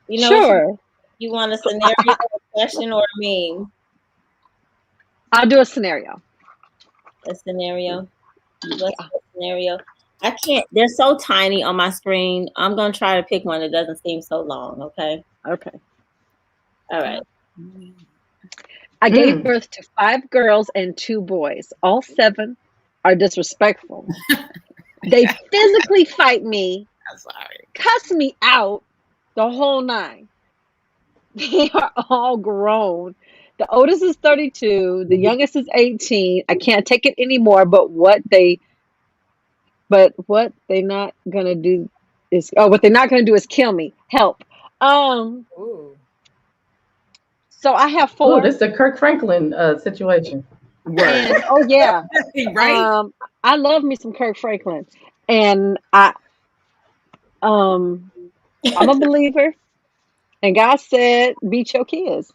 [SPEAKER 1] You know,
[SPEAKER 7] sure.
[SPEAKER 1] You want a scenario, a question, or a meme?
[SPEAKER 7] I'll do a scenario.
[SPEAKER 1] A scenario. Let's do a scenario. I can't. They're so tiny on my screen. I'm gonna try to pick one that doesn't seem so long. Okay.
[SPEAKER 7] Okay.
[SPEAKER 1] All right.
[SPEAKER 7] I gave birth to 5 girls and 2 boys. All 7 are disrespectful. They physically fight me, cuss me out, the whole 9. They are all grown. The oldest is 32. The youngest is 18. I can't take it anymore. But what they're not gonna do is kill me. Help.
[SPEAKER 6] Ooh.
[SPEAKER 7] So I have 4.
[SPEAKER 5] Oh, this is a Kirk Franklin situation.
[SPEAKER 7] And, oh yeah,
[SPEAKER 2] right.
[SPEAKER 7] I love me some Kirk Franklin, and I'm a believer, and God said, "Beat your kids,"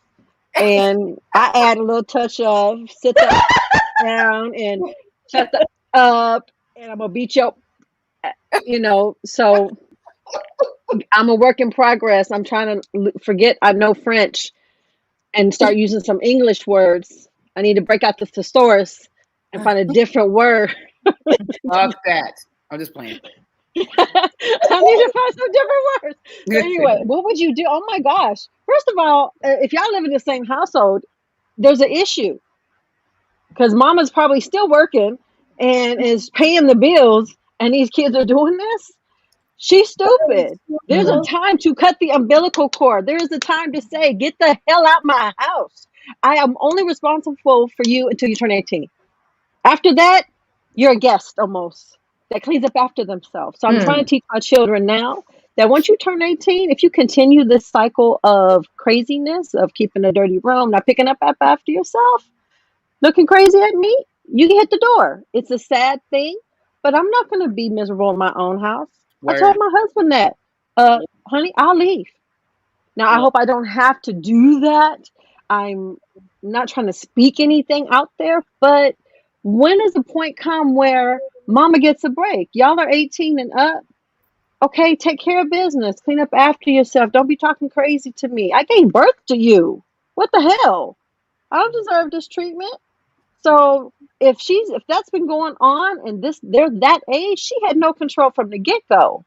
[SPEAKER 7] and I add a little touch of sit down and shut up, and I'm gonna beat your, So I'm a work in progress. I'm trying to forget I know French and start using some English words. I need to break out the thesaurus and find a different word.
[SPEAKER 2] Love that. I'm just playing.
[SPEAKER 7] I need to find some different words. So anyway, what would you do? Oh my gosh. First of all, if y'all live in the same household, there's an issue. Because mama's probably still working and is paying the bills, and these kids are doing this. She's stupid. There's a time to cut the umbilical cord. There is a time to say, get the hell out my house. I am only responsible for you until you turn 18. After that, you're a guest almost that cleans up after themselves. So I'm trying to teach my children now that once you turn 18, if you continue this cycle of craziness, of keeping a dirty room, not picking up after yourself, looking crazy at me, you can hit the door. It's a sad thing, but I'm not going to be miserable in my own house.
[SPEAKER 2] Word.
[SPEAKER 7] I told my husband that, honey, I'll leave. Now, I hope I don't have to do that. I'm not trying to speak anything out there, but when does the point come where mama gets a break? Y'all are 18 and up. Okay, take care of business. Clean up after yourself. Don't be talking crazy to me. I gave birth to you. What the hell? I don't deserve this treatment. So if that's been going on and they're that age, she had no control from the get-go.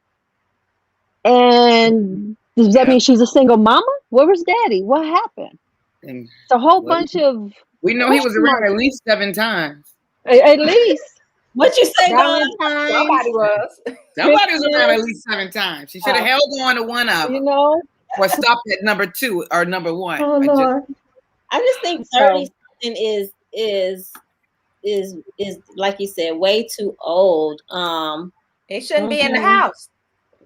[SPEAKER 7] And does that mean she's a single mama? Where was daddy? What happened?
[SPEAKER 2] And
[SPEAKER 7] It's a whole bunch of.
[SPEAKER 2] We know he was around at least 7 times.
[SPEAKER 7] At least.
[SPEAKER 1] What you say, Dawn?
[SPEAKER 6] Somebody was.
[SPEAKER 2] Somebody was around at least 7 times. She should have held on to one of them.
[SPEAKER 7] You know?
[SPEAKER 2] Or stopped at number 2 or number 1.
[SPEAKER 5] Oh, Lord.
[SPEAKER 1] I just think 30 something is like you said, way too old.
[SPEAKER 6] It shouldn't be in the house.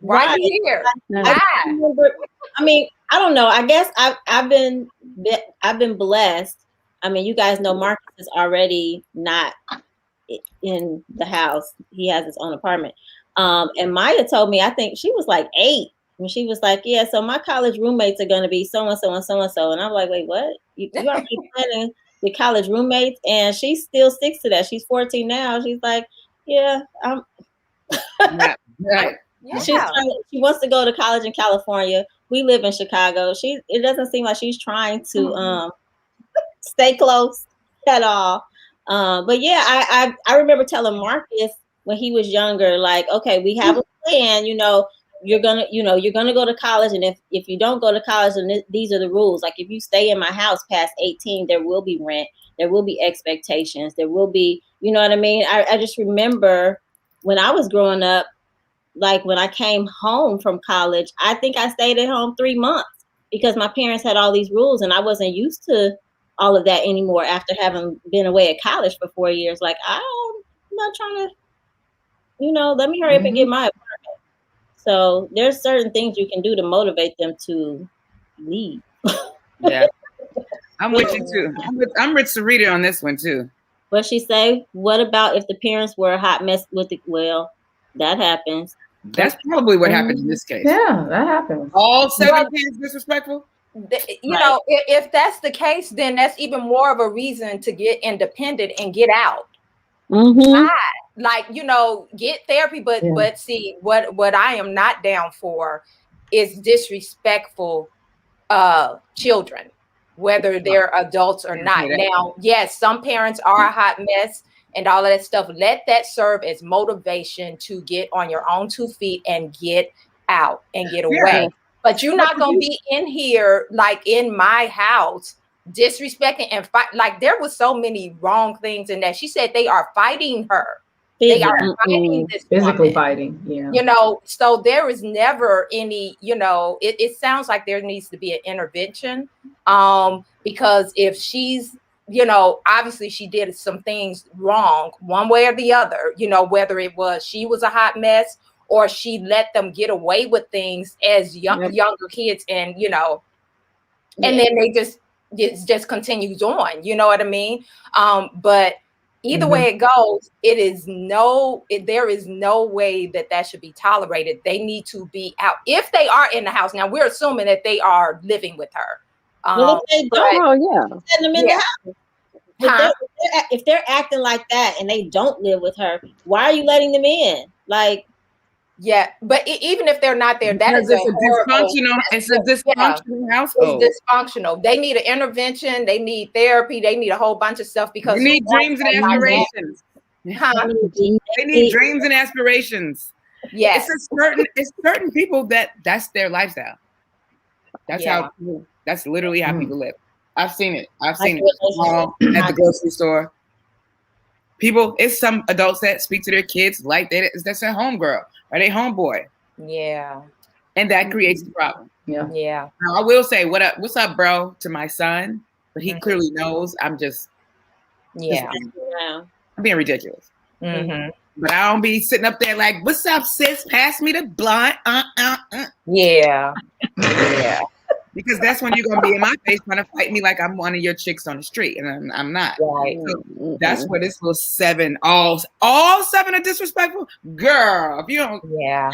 [SPEAKER 6] Why are you here?
[SPEAKER 1] I mean, I don't know. I guess I've been blessed. I mean, you guys know Marcus is already not in the house. He has his own apartment. And Maya told me, I think she was like 8 when she was like, yeah, so my college roommates are going to be so-and-so and so-and-so. And I'm like, wait, what? You already planning your college roommates? And she still sticks to that. She's 14 now. She's like, yeah, I'm.
[SPEAKER 2] Right.
[SPEAKER 6] Yeah.
[SPEAKER 1] She wants to go to college in California. We live in Chicago. It doesn't seem like she's trying to stay close at all. But yeah, I remember telling Marcus when he was younger, like, okay, we have a plan, you're gonna go to college, and if you don't go to college, then these are the rules. Like, if you stay in my house past 18, there will be rent, there will be expectations, there will be, you know what I mean? I just remember when I was growing up, like when I came home from college, I think I stayed at home 3 months because my parents had all these rules and I wasn't used to all of that anymore after having been away at college for 4 years. Like, I'm not trying to, let me hurry up and get my apartment. So there's certain things you can do to motivate them to leave.
[SPEAKER 2] Yeah. I'm with you too. I'm with Sarita on this one too.
[SPEAKER 1] What she say? What about if the parents were a hot mess with it? Well, that happens.
[SPEAKER 2] That's probably what happened in this case.
[SPEAKER 5] Yeah, that happens.
[SPEAKER 2] All 7 kids disrespectful?
[SPEAKER 6] If that's the case, then that's even more of a reason to get independent and get out. Like, get therapy, but see, what I am not down for is disrespectful children, whether they're adults or not. Now, yes, some parents are a hot mess and all of that stuff. Let that serve as motivation to get on your own 2 feet and get out and get away. But you're not going to be in here, like in my house, disrespecting and fight. Like, there was so many wrong things in that. She said they are fighting her. They are fighting this
[SPEAKER 5] physically
[SPEAKER 6] woman.
[SPEAKER 5] Fighting. Yeah.
[SPEAKER 6] So there is never any, it sounds like there needs to be an intervention. Because if she's, obviously she did some things wrong one way or the other, whether it was she was a hot mess or she let them get away with things as younger kids and, and then it just continues on, you know what I mean? But either way it goes, there is no way that should be tolerated. They need to be out. If they are in the house, now we're assuming that they are living with her.
[SPEAKER 1] Well, if they don't, send them in the house. If they're acting like that and they don't live with her, why are you letting them in? Like,
[SPEAKER 6] yeah, but even if they're not there, that is a dysfunctional.
[SPEAKER 2] It's a dysfunctional household.
[SPEAKER 6] It's dysfunctional. They need an intervention. They need therapy. They need a whole bunch of stuff because
[SPEAKER 2] they need dreams and aspirations. They need dreams and aspirations.
[SPEAKER 6] Yes,
[SPEAKER 2] it's certain people that's their lifestyle. That's how. That's literally how people live. I've seen it. At the grocery store. People, it's some adults that speak to their kids like that's their homegirl or their homeboy.
[SPEAKER 6] Yeah.
[SPEAKER 2] And that creates the problem.
[SPEAKER 5] Yeah.
[SPEAKER 6] Yeah.
[SPEAKER 2] Now, I will say, what's up, bro, to my son. but he clearly knows. I'm being ridiculous.
[SPEAKER 6] Mm-hmm.
[SPEAKER 2] But I don't be sitting up there like, "What's up, sis? Pass me the blunt."
[SPEAKER 6] Yeah.
[SPEAKER 2] Because that's when you're gonna be in my face trying to fight me like I'm one of your chicks on the street, and I'm not.
[SPEAKER 6] Right.
[SPEAKER 2] So that's where this little 7, all 7 are disrespectful, girl. If you don't,
[SPEAKER 6] Yeah.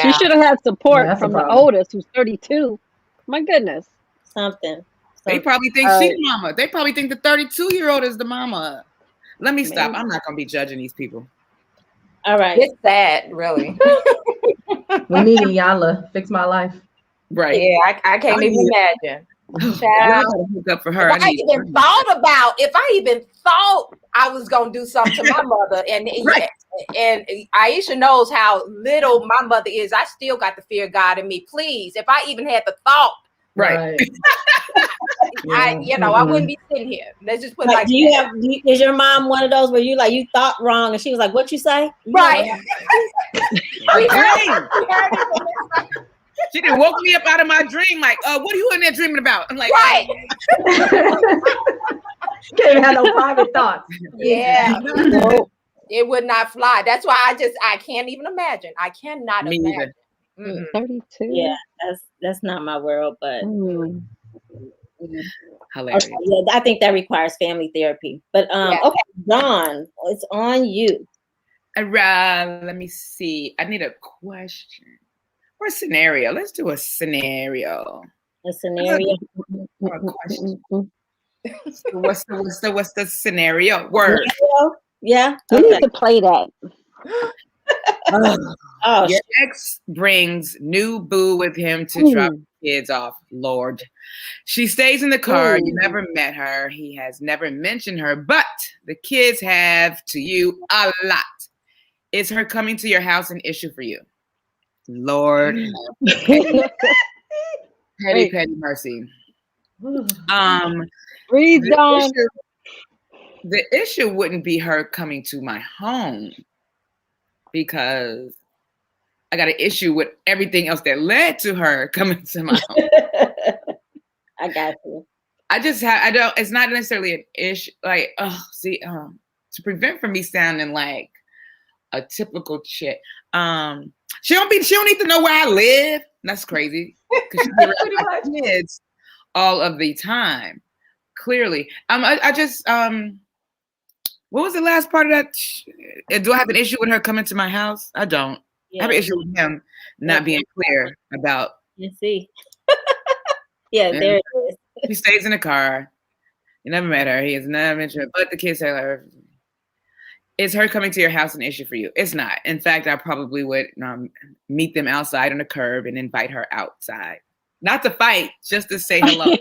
[SPEAKER 7] She should have had support from the oldest, who's 32. My goodness.
[SPEAKER 1] Something.
[SPEAKER 2] They probably think she's the mama. They probably think the 32-year-old is the mama. Let me stop. I'm not gonna be judging these people.
[SPEAKER 1] All right.
[SPEAKER 6] It's sad, really.
[SPEAKER 5] We need Iyanla. Fix my life.
[SPEAKER 2] Right.
[SPEAKER 6] Yeah, I can't even imagine.
[SPEAKER 2] I gotta hook up for her.
[SPEAKER 6] If I even thought I was gonna do something to my mother, and Aisha knows how little my mother is. I still got the fear of God in me. Please, if I even had the thought,
[SPEAKER 2] right.
[SPEAKER 6] I wouldn't be sitting here. Let's just put it like
[SPEAKER 1] is your mom one of those where you thought wrong and she was like, "What you say?"
[SPEAKER 6] Right.
[SPEAKER 2] She done woke me up out of my dream, like, what are you in there dreaming about? I'm like,
[SPEAKER 6] right.
[SPEAKER 5] Can't have no private thoughts.
[SPEAKER 6] Yeah. It would not fly. That's why I can't even imagine. I cannot imagine.
[SPEAKER 7] 32.
[SPEAKER 1] Yeah, that's not my world, but
[SPEAKER 2] hilarious.
[SPEAKER 1] Okay, yeah, I think that requires family therapy. But okay, Dawn, it's on you.
[SPEAKER 2] Let me see. I need a question or a scenario. Let's do a scenario.
[SPEAKER 1] A scenario.
[SPEAKER 2] Or a question. What's the scenario? Word.
[SPEAKER 1] Yeah.
[SPEAKER 7] We need to play that.
[SPEAKER 2] Your ex brings new boo with him to drop kids off. Lord. She stays in the car. You never met her. He has never mentioned her, but the kids have to you a lot. Is her coming to your house an issue for you? Lord. Petty mercy.
[SPEAKER 7] Breathe down.
[SPEAKER 2] The issue wouldn't be her coming to my home, because I got an issue with everything else that led to her coming to my home.
[SPEAKER 1] I got you.
[SPEAKER 2] It's not necessarily an issue. Like, to prevent from me sounding like a typical chick. She don't need to know where I live. That's crazy. Because she be around my kids all of the time. Clearly. What was the last part of that? Do I have an issue with her coming to my house? I don't. I have an issue with him not being clear about.
[SPEAKER 1] You see. There it is.
[SPEAKER 2] He stays in the car. You never met her. He has never mentioned her, but the kids say, like, is her coming to your house an issue for you? It's not. In fact, I probably would meet them outside on the curb and invite her outside. Not to fight, just to say hello.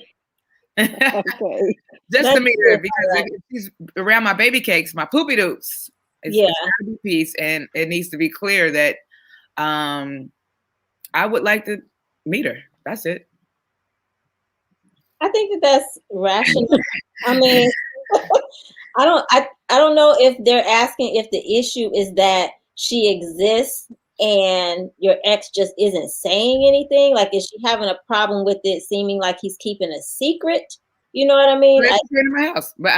[SPEAKER 7] Okay.
[SPEAKER 2] Just to meet her, because if she's around my baby cakes, my poopy doops. It's gotta be peace, and it needs to be clear that I would like to meet her. That's it.
[SPEAKER 1] I think that's rational. I mean, I don't know if they're asking if the issue is that she exists and your ex just isn't saying anything. Like, is she having a problem with it seeming like he's keeping a secret? You know what I mean?
[SPEAKER 2] In my house, but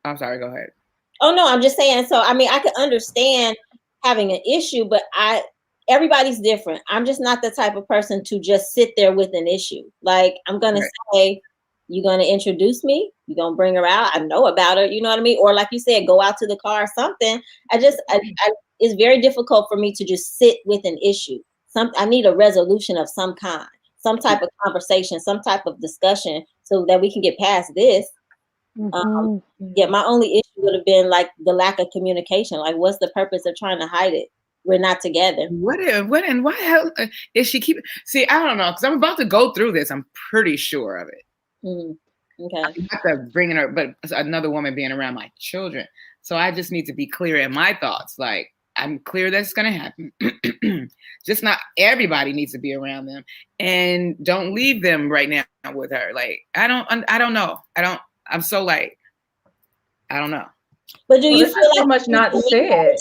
[SPEAKER 2] I'm sorry. Go ahead.
[SPEAKER 1] Oh no, I'm just saying. So I mean, I can understand having an issue, but everybody's different. I'm just not the type of person to just sit there with an issue. Like, I'm gonna say, you're gonna introduce me. You're gonna bring her out. I know about her. You know what I mean? Or like you said, go out to the car or something. It's very difficult for me to just sit with an issue. I need a resolution of some kind, some type of conversation, some type of discussion, so that we can get past this. My only issue would have been like the lack of communication. Like, what's the purpose of trying to hide it? We're not together.
[SPEAKER 2] What and why hell is she keeping? See, I don't know, because I'm about to go through this. I'm pretty sure of it.
[SPEAKER 1] Okay.
[SPEAKER 2] I'm not bringing her, but another woman being around my children. So I just need to be clear in my thoughts. Like, I'm clear that's going to happen. Just not everybody needs to be around them, and don't leave them right now with her. Like, I don't know. I'm so like, I don't know.
[SPEAKER 1] But do you feel like
[SPEAKER 5] so much not said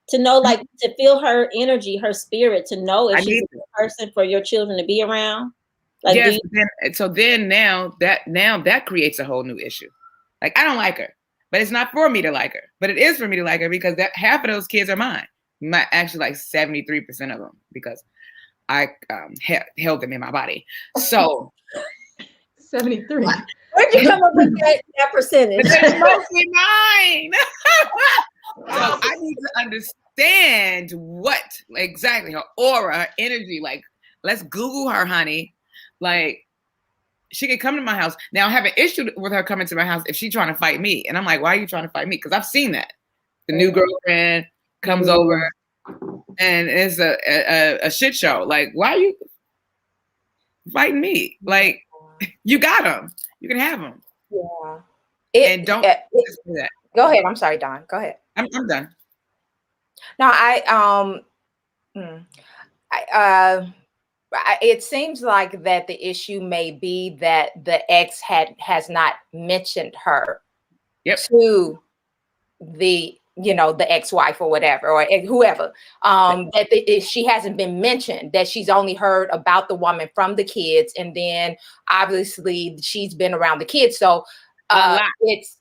[SPEAKER 1] to know, like, to feel her energy, her spirit, to know if she's a good person for your children to be around? Like,
[SPEAKER 2] yes, then now that creates a whole new issue. Like, I don't like her, but it's not for me to like her, but it is for me to like her because that half of those kids are mine. Actually, like 73% of them, because I held them in my body. So
[SPEAKER 5] 73.
[SPEAKER 8] Where'd you come up with that percentage?
[SPEAKER 2] It's mostly mine. So I need to understand what exactly her aura, her energy. Like, let's Google her, honey. Like, she could come to my house. Now, I have an issue with her coming to my house if she's trying to fight me. And I'm like, why are you trying to fight me? Because I've seen that. The new girlfriend comes over and it's a shit show. Like, why are you fighting me? Like, you got them. You can have them.
[SPEAKER 6] Yeah.
[SPEAKER 2] And don't do that.
[SPEAKER 6] Go ahead. I'm sorry, Don. Go ahead.
[SPEAKER 2] I'm done.
[SPEAKER 6] No, it seems like that the issue may be that the ex has not mentioned her to the the ex-wife or whatever, or whoever, that she hasn't been mentioned, that she's only heard about the woman from the kids, and then obviously she's been around the kids, so it's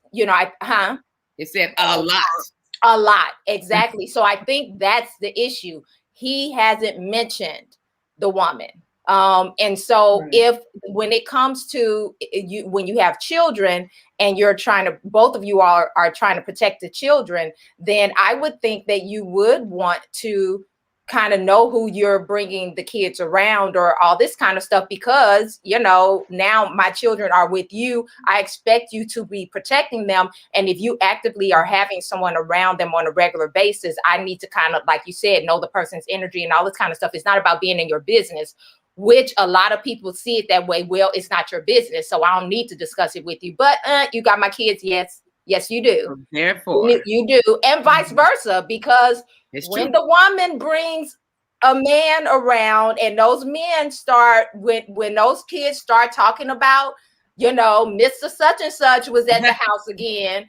[SPEAKER 2] it said
[SPEAKER 6] a lot, exactly. So I think that's the issue. He hasn't mentioned the woman. And so if when it comes to you, when you have children and you're both of you are trying to protect the children, then I would think that you would want to kind of know who you're bringing the kids around or all this kind of stuff, because, now my children are with you. I expect you to be protecting them. And if you actively are having someone around them on a regular basis, I need to kind of, like you said, know the person's energy and all this kind of stuff. It's not about being in your business, which a lot of people see it that way. Well, it's not your business, so I don't need to discuss it with you. But you got my kids. Yes, you do.
[SPEAKER 2] Therefore,
[SPEAKER 6] you do. And vice versa, because when the woman brings a man around and those men start, when those kids start talking about, Mr. Such and Such was at the house again,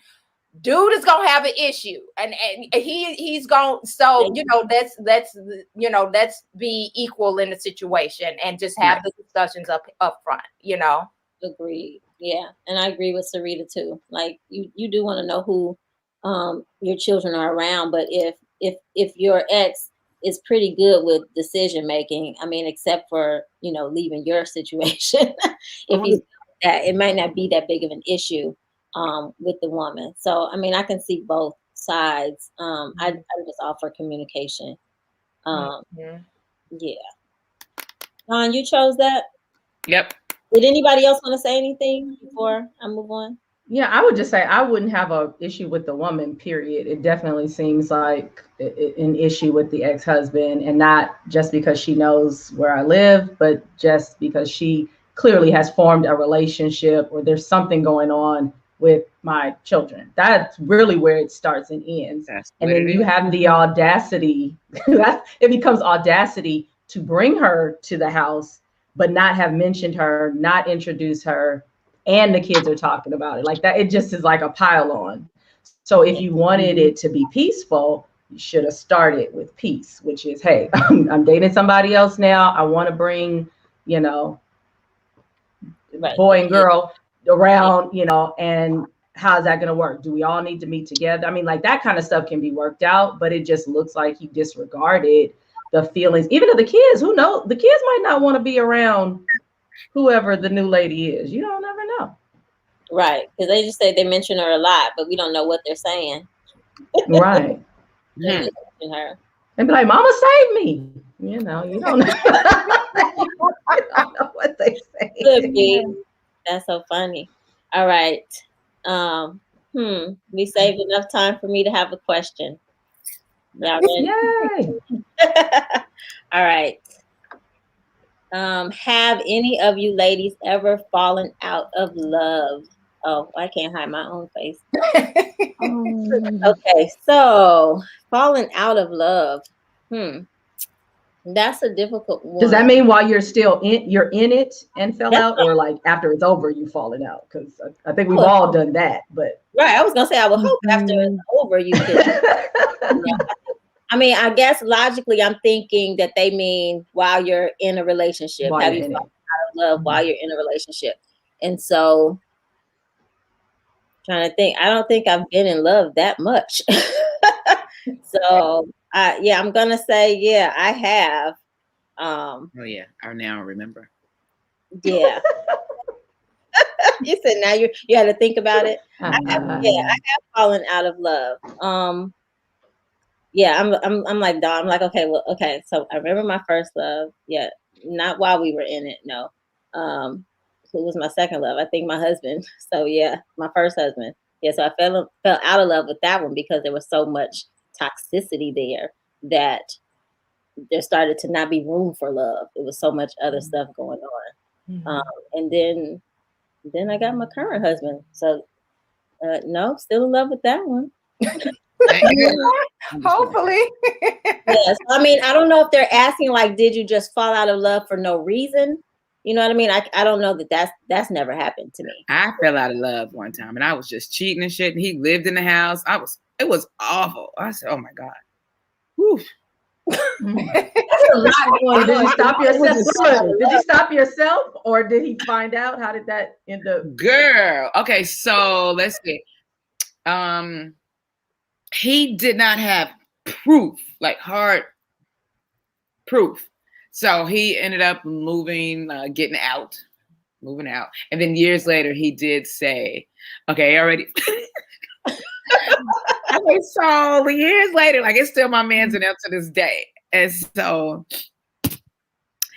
[SPEAKER 6] dude is gonna have an issue, and he's going. So let's be equal in the situation and just have the discussions up front.
[SPEAKER 1] Agreed. Yeah, and I agree with Sarita too. Like, you do want to know who your children are around, but if your ex is pretty good with decision making, I mean, except for leaving your situation, if he's that, it might not be that big of an issue with the woman. So I mean, I can see both sides. I'm just all for communication. Yeah. Don, you chose that?
[SPEAKER 2] Yep.
[SPEAKER 1] Did anybody else want to say anything before I move on?
[SPEAKER 5] Yeah, I would just say I wouldn't have an issue with the woman, period. It definitely seems like an issue with the ex-husband, and not just because she knows where I live, but just because she clearly has formed a relationship or there's something going on with my children. That's really where it starts and ends. And then you have the audacity, it becomes audacity to bring her to the house, but not have mentioned her, not introduce her, and the kids are talking about it like that. It just is like a pile on. So if you wanted it to be peaceful, you should have started with peace, which is, hey, I'm dating somebody else now. I want to bring, boy and girl around, and how's that going to work? Do we all need to meet together? I mean, like, that kind of stuff can be worked out, but it just looks like he disregarded the feelings, even of the kids. Who knows? The kids might not want to be around whoever the new lady is. You don't never know.
[SPEAKER 1] Right. Because they just say they mention her a lot, but we don't know what they're saying.
[SPEAKER 5] Right.
[SPEAKER 1] They mention her.
[SPEAKER 5] And be like, Mama saved me. You don't know. You don't know what they say.
[SPEAKER 1] Could be. That's so funny. All right. We saved enough time for me to have a question. Y'all ready?
[SPEAKER 5] Yay.
[SPEAKER 1] All right. Have any of you ladies ever fallen out of love? Oh, I can't hide my own face. Okay, so falling out of love. That's a difficult one.
[SPEAKER 5] Does that mean while you're still you're in it and fell out, or like after it's over you falling out? Because I think we've all done that. But
[SPEAKER 1] right, I was gonna say I would hope after it's over you could. I mean, I guess logically I'm thinking that they mean while you're in a relationship. Have you fallen out of love while you're in a relationship. And so, trying to think, I don't think I've been in love that much. So, I'm gonna say, yeah, I have.
[SPEAKER 2] Oh yeah, I now remember.
[SPEAKER 1] Yeah. You said now you had to think about it. I have fallen out of love. I'm like, dog. I'm like, okay. So I remember my first love. Yeah, not while we were in it. No. Who was my second love? I think my husband. So yeah, my first husband. Yeah, so I fell out of love with that one because there was so much toxicity there that there started to not be room for love. It was so much other stuff going on. And then I got my current husband. So no, still in love with that one.
[SPEAKER 6] Hopefully.
[SPEAKER 1] Yes. I mean, I don't know if they're asking like, did you just fall out of love for no reason? You know what I mean? I don't know that's never happened to me.
[SPEAKER 2] I fell out of love one time and I was just cheating and shit. And he lived in the house. It was awful. I said, oh my God. Whew.
[SPEAKER 5] Did you stop yourself? Did you stop yourself or did he find out? How did that end up?
[SPEAKER 2] Girl. Okay, so let's see. He did not have proof, like hard proof. So he ended up moving out. And then years later, he did say, okay, already. Okay, so years later, like it's still my man's and up to this day. And so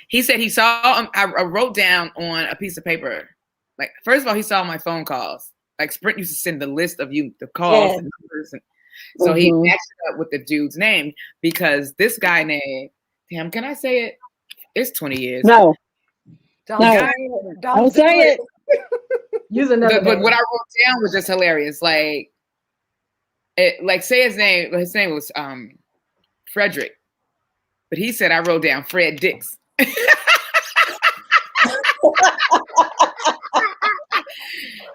[SPEAKER 2] he said he saw him. I wrote down on a piece of paper. Like, first of all, he saw my phone calls. Like Sprint used to send the list of the calls and numbers. And so he matched it up with the dude's name because this guy named, damn, can I say it? It's 20 years.
[SPEAKER 7] No.
[SPEAKER 6] Don't
[SPEAKER 7] say it.
[SPEAKER 5] Use another
[SPEAKER 2] but what I wrote down was just hilarious. Like, say his name. His name was Frederick, but he said I wrote down Fred Dix. He said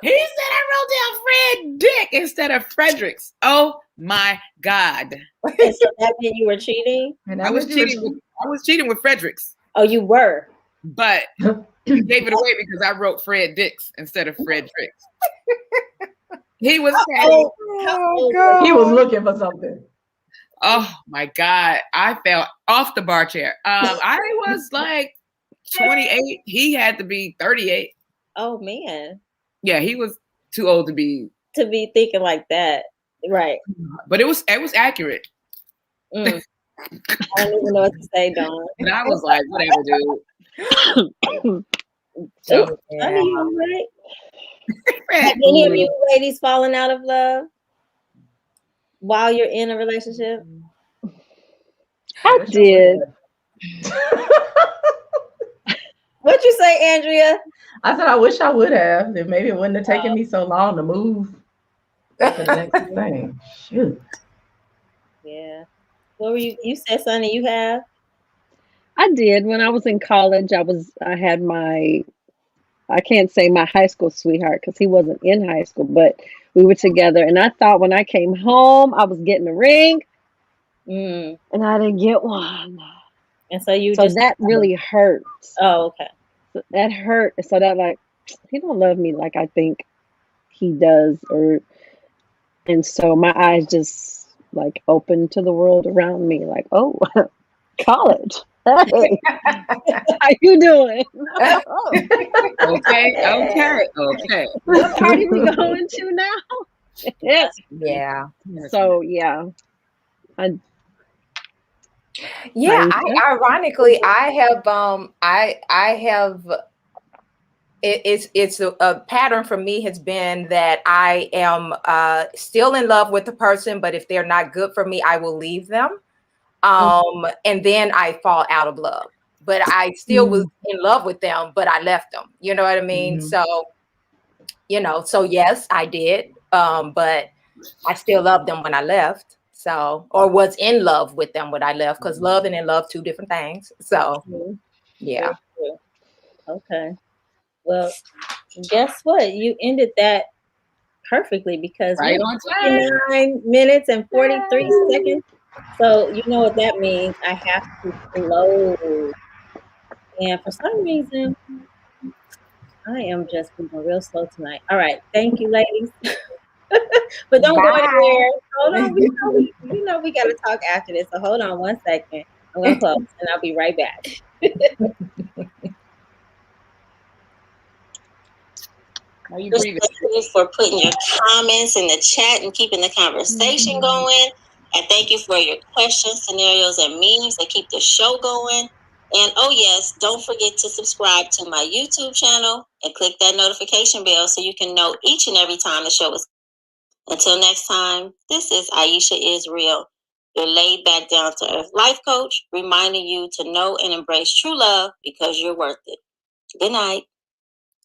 [SPEAKER 2] I wrote down Fred Dick instead of Fredericks. Oh my God!
[SPEAKER 1] So that meant you were cheating?
[SPEAKER 2] I was cheating with Fredericks.
[SPEAKER 1] Oh, you were.
[SPEAKER 2] But he gave it away because I wrote Fred Dix instead of Fredericks. He was
[SPEAKER 5] God. He was looking for something.
[SPEAKER 2] Oh my God. I fell off the bar chair. I was like 28. He had to be 38.
[SPEAKER 1] Oh man.
[SPEAKER 2] Yeah, he was too old to be
[SPEAKER 1] thinking like that. Right.
[SPEAKER 2] But it was accurate.
[SPEAKER 1] I don't even know what to say, Dawn.
[SPEAKER 2] And I was like, whatever, dude. So,
[SPEAKER 1] Have any of you ladies fallen out of love while you're in a relationship?
[SPEAKER 7] I did.
[SPEAKER 1] What'd you say, Andrea?
[SPEAKER 5] I said I wish I would have. Then maybe it wouldn't have taken me so long to move to the next thing. Shoot.
[SPEAKER 1] Yeah. What were you said, Sonny, you have?
[SPEAKER 7] I did. When I was in college, I had I can't say my high school sweetheart because he wasn't in high school, but we were together. And I thought when I came home, I was getting a ring. And I didn't get one.
[SPEAKER 1] And so
[SPEAKER 7] that really hurt.
[SPEAKER 1] Oh, okay.
[SPEAKER 7] So that hurt. So that like, he don't love me like I think he does. And so my eyes just like opened to the world around me. Like, oh, college. Hey, how you doing?
[SPEAKER 2] Okay.
[SPEAKER 7] What party we going to now?
[SPEAKER 6] Yeah.
[SPEAKER 7] So yeah.
[SPEAKER 6] Ironically, I have it's a pattern for me has been that I am still in love with the person, but if they're not good for me, I will leave them. And then I fall out of love, but I still was in love with them, but I left them. You know what I mean? So, so yes, I did. But I still loved them when I left. So, or was in love with them when I left, because love and in love, two different things. So, yeah.
[SPEAKER 1] Okay. Well, guess what? You ended that perfectly because
[SPEAKER 2] right on time.
[SPEAKER 1] 9 minutes and 43 seconds. So you know what that means. I have to close. And for some reason, I am just moving real slow tonight. All right. Thank you, ladies. But don't go anywhere. Hold on. You know we got to talk after this. So hold on 1 second. I'm going to close and I'll be right back.
[SPEAKER 2] How you breathing?
[SPEAKER 1] Thank you for putting your comments in the chat and keeping the conversation going. And thank you for your questions, scenarios, and memes that keep the show going. And oh yes, don't forget to subscribe to my YouTube channel and click that notification bell so you can know each and every time the show is. Until next time, this is Aisha Is Real, your laid back, down to earth life coach, reminding you to know and embrace true love because you're worth it. Good night.